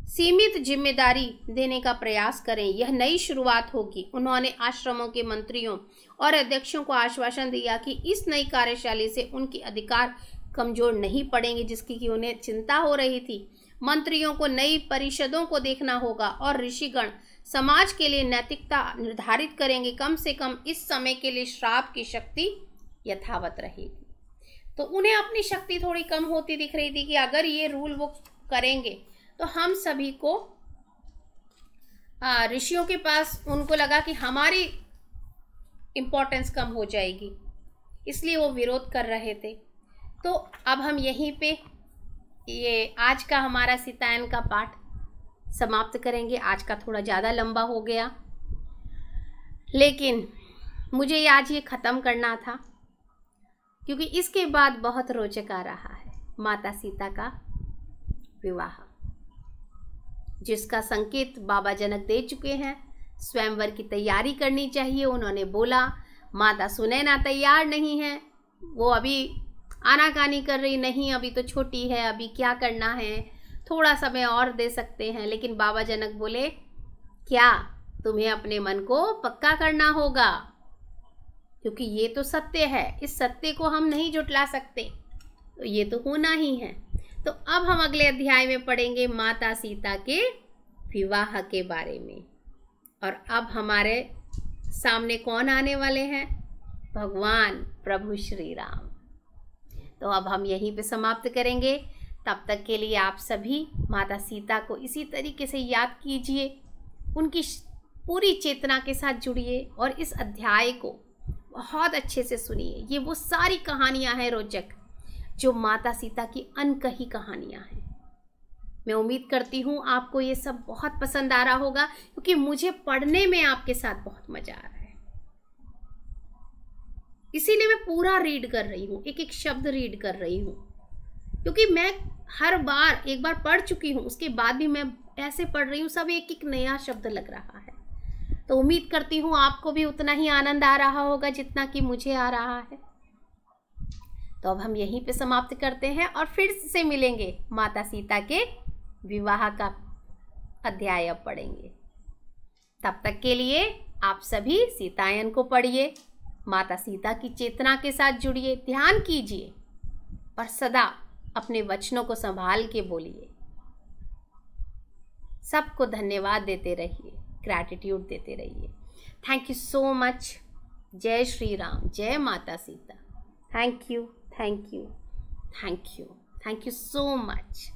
सीमित जिम्मेदारी देने का प्रयास करें। यह नई शुरुआत होगी। उन्होंने आश्रमों के मंत्रियों और अध्यक्षों को आश्वासन दिया कि इस नई कार्यशैली से उनके अधिकार कमजोर नहीं पड़ेंगे, जिसकी कि उन्हें चिंता हो रही थी। मंत्रियों को नई परिषदों को देखना होगा और ऋषिगण समाज के लिए नैतिकता निर्धारित करेंगे। कम से कम इस समय के लिए श्राप की शक्ति यथावत रहेगी। तो उन्हें अपनी शक्ति थोड़ी कम होती दिख रही थी कि अगर ये रूल वो करेंगे तो हम सभी को, ऋषियों के पास उनको लगा कि हमारी इम्पोर्टेंस कम हो जाएगी, इसलिए वो विरोध कर रहे थे। तो अब हम यहीं पे ये आज का हमारा सीतायन का पाठ समाप्त करेंगे। आज का थोड़ा ज़्यादा लंबा हो गया, लेकिन मुझे आज ये ख़त्म करना था क्योंकि इसके बाद बहुत रोचक आ रहा है माता सीता का विवाह, जिसका संकेत बाबा जनक दे चुके हैं। स्वयंवर की तैयारी करनी चाहिए। उन्होंने बोला माता सुनैना तैयार नहीं है, वो अभी आनाकानी कर रही, नहीं अभी तो छोटी है, अभी क्या करना है, थोड़ा समय और दे सकते हैं। लेकिन बाबा जनक बोले क्या, तुम्हें अपने मन को पक्का करना होगा, क्योंकि ये तो सत्य है, इस सत्य को हम नहीं जुटला सकते, तो ये तो होना ही है। तो अब हम अगले अध्याय में पढ़ेंगे माता सीता के विवाह के बारे में। और अब हमारे सामने कौन आने वाले हैं? भगवान प्रभु श्री राम। तो अब हम यहीं पे समाप्त करेंगे। तब तक के लिए आप सभी माता सीता को इसी तरीके से याद कीजिए, उनकी पूरी चेतना के साथ जुड़िए और इस अध्याय को बहुत अच्छे से सुनिए। ये वो सारी कहानियाँ हैं रोचक, जो माता सीता की अनकही कहानियाँ हैं। मैं उम्मीद करती हूँ आपको ये सब बहुत पसंद आ रहा होगा, क्योंकि मुझे पढ़ने में आपके साथ बहुत मज़ा आ रहा है। इसीलिए मैं पूरा रीड कर रही हूँ, एक एक शब्द रीड कर रही हूँ, क्योंकि मैं हर बार एक बार पढ़ चुकी हूँ, उसके बाद भी मैं ऐसे पढ़ रही हूँ, सब एक एक नया शब्द लग रहा है। तो उम्मीद करती हूँ आपको भी उतना ही आनंद आ रहा होगा जितना कि मुझे आ रहा है। तो अब हम यहीं पे समाप्त करते हैं और फिर से मिलेंगे। माता सीता के विवाह का अध्याय अब पढ़ेंगे। तब तक के लिए आप सभी सीतायन को पढ़िए, माता सीता की चेतना के साथ जुड़िए, ध्यान कीजिए और सदा अपने वचनों को संभाल के बोलिए। सबको धन्यवाद देते रहिए, ग्रैटिट्यूड देते रहिए। Thank you so much. जय श्री राम, जय माता Sita. Thank you, thank you, thank you, thank you so much.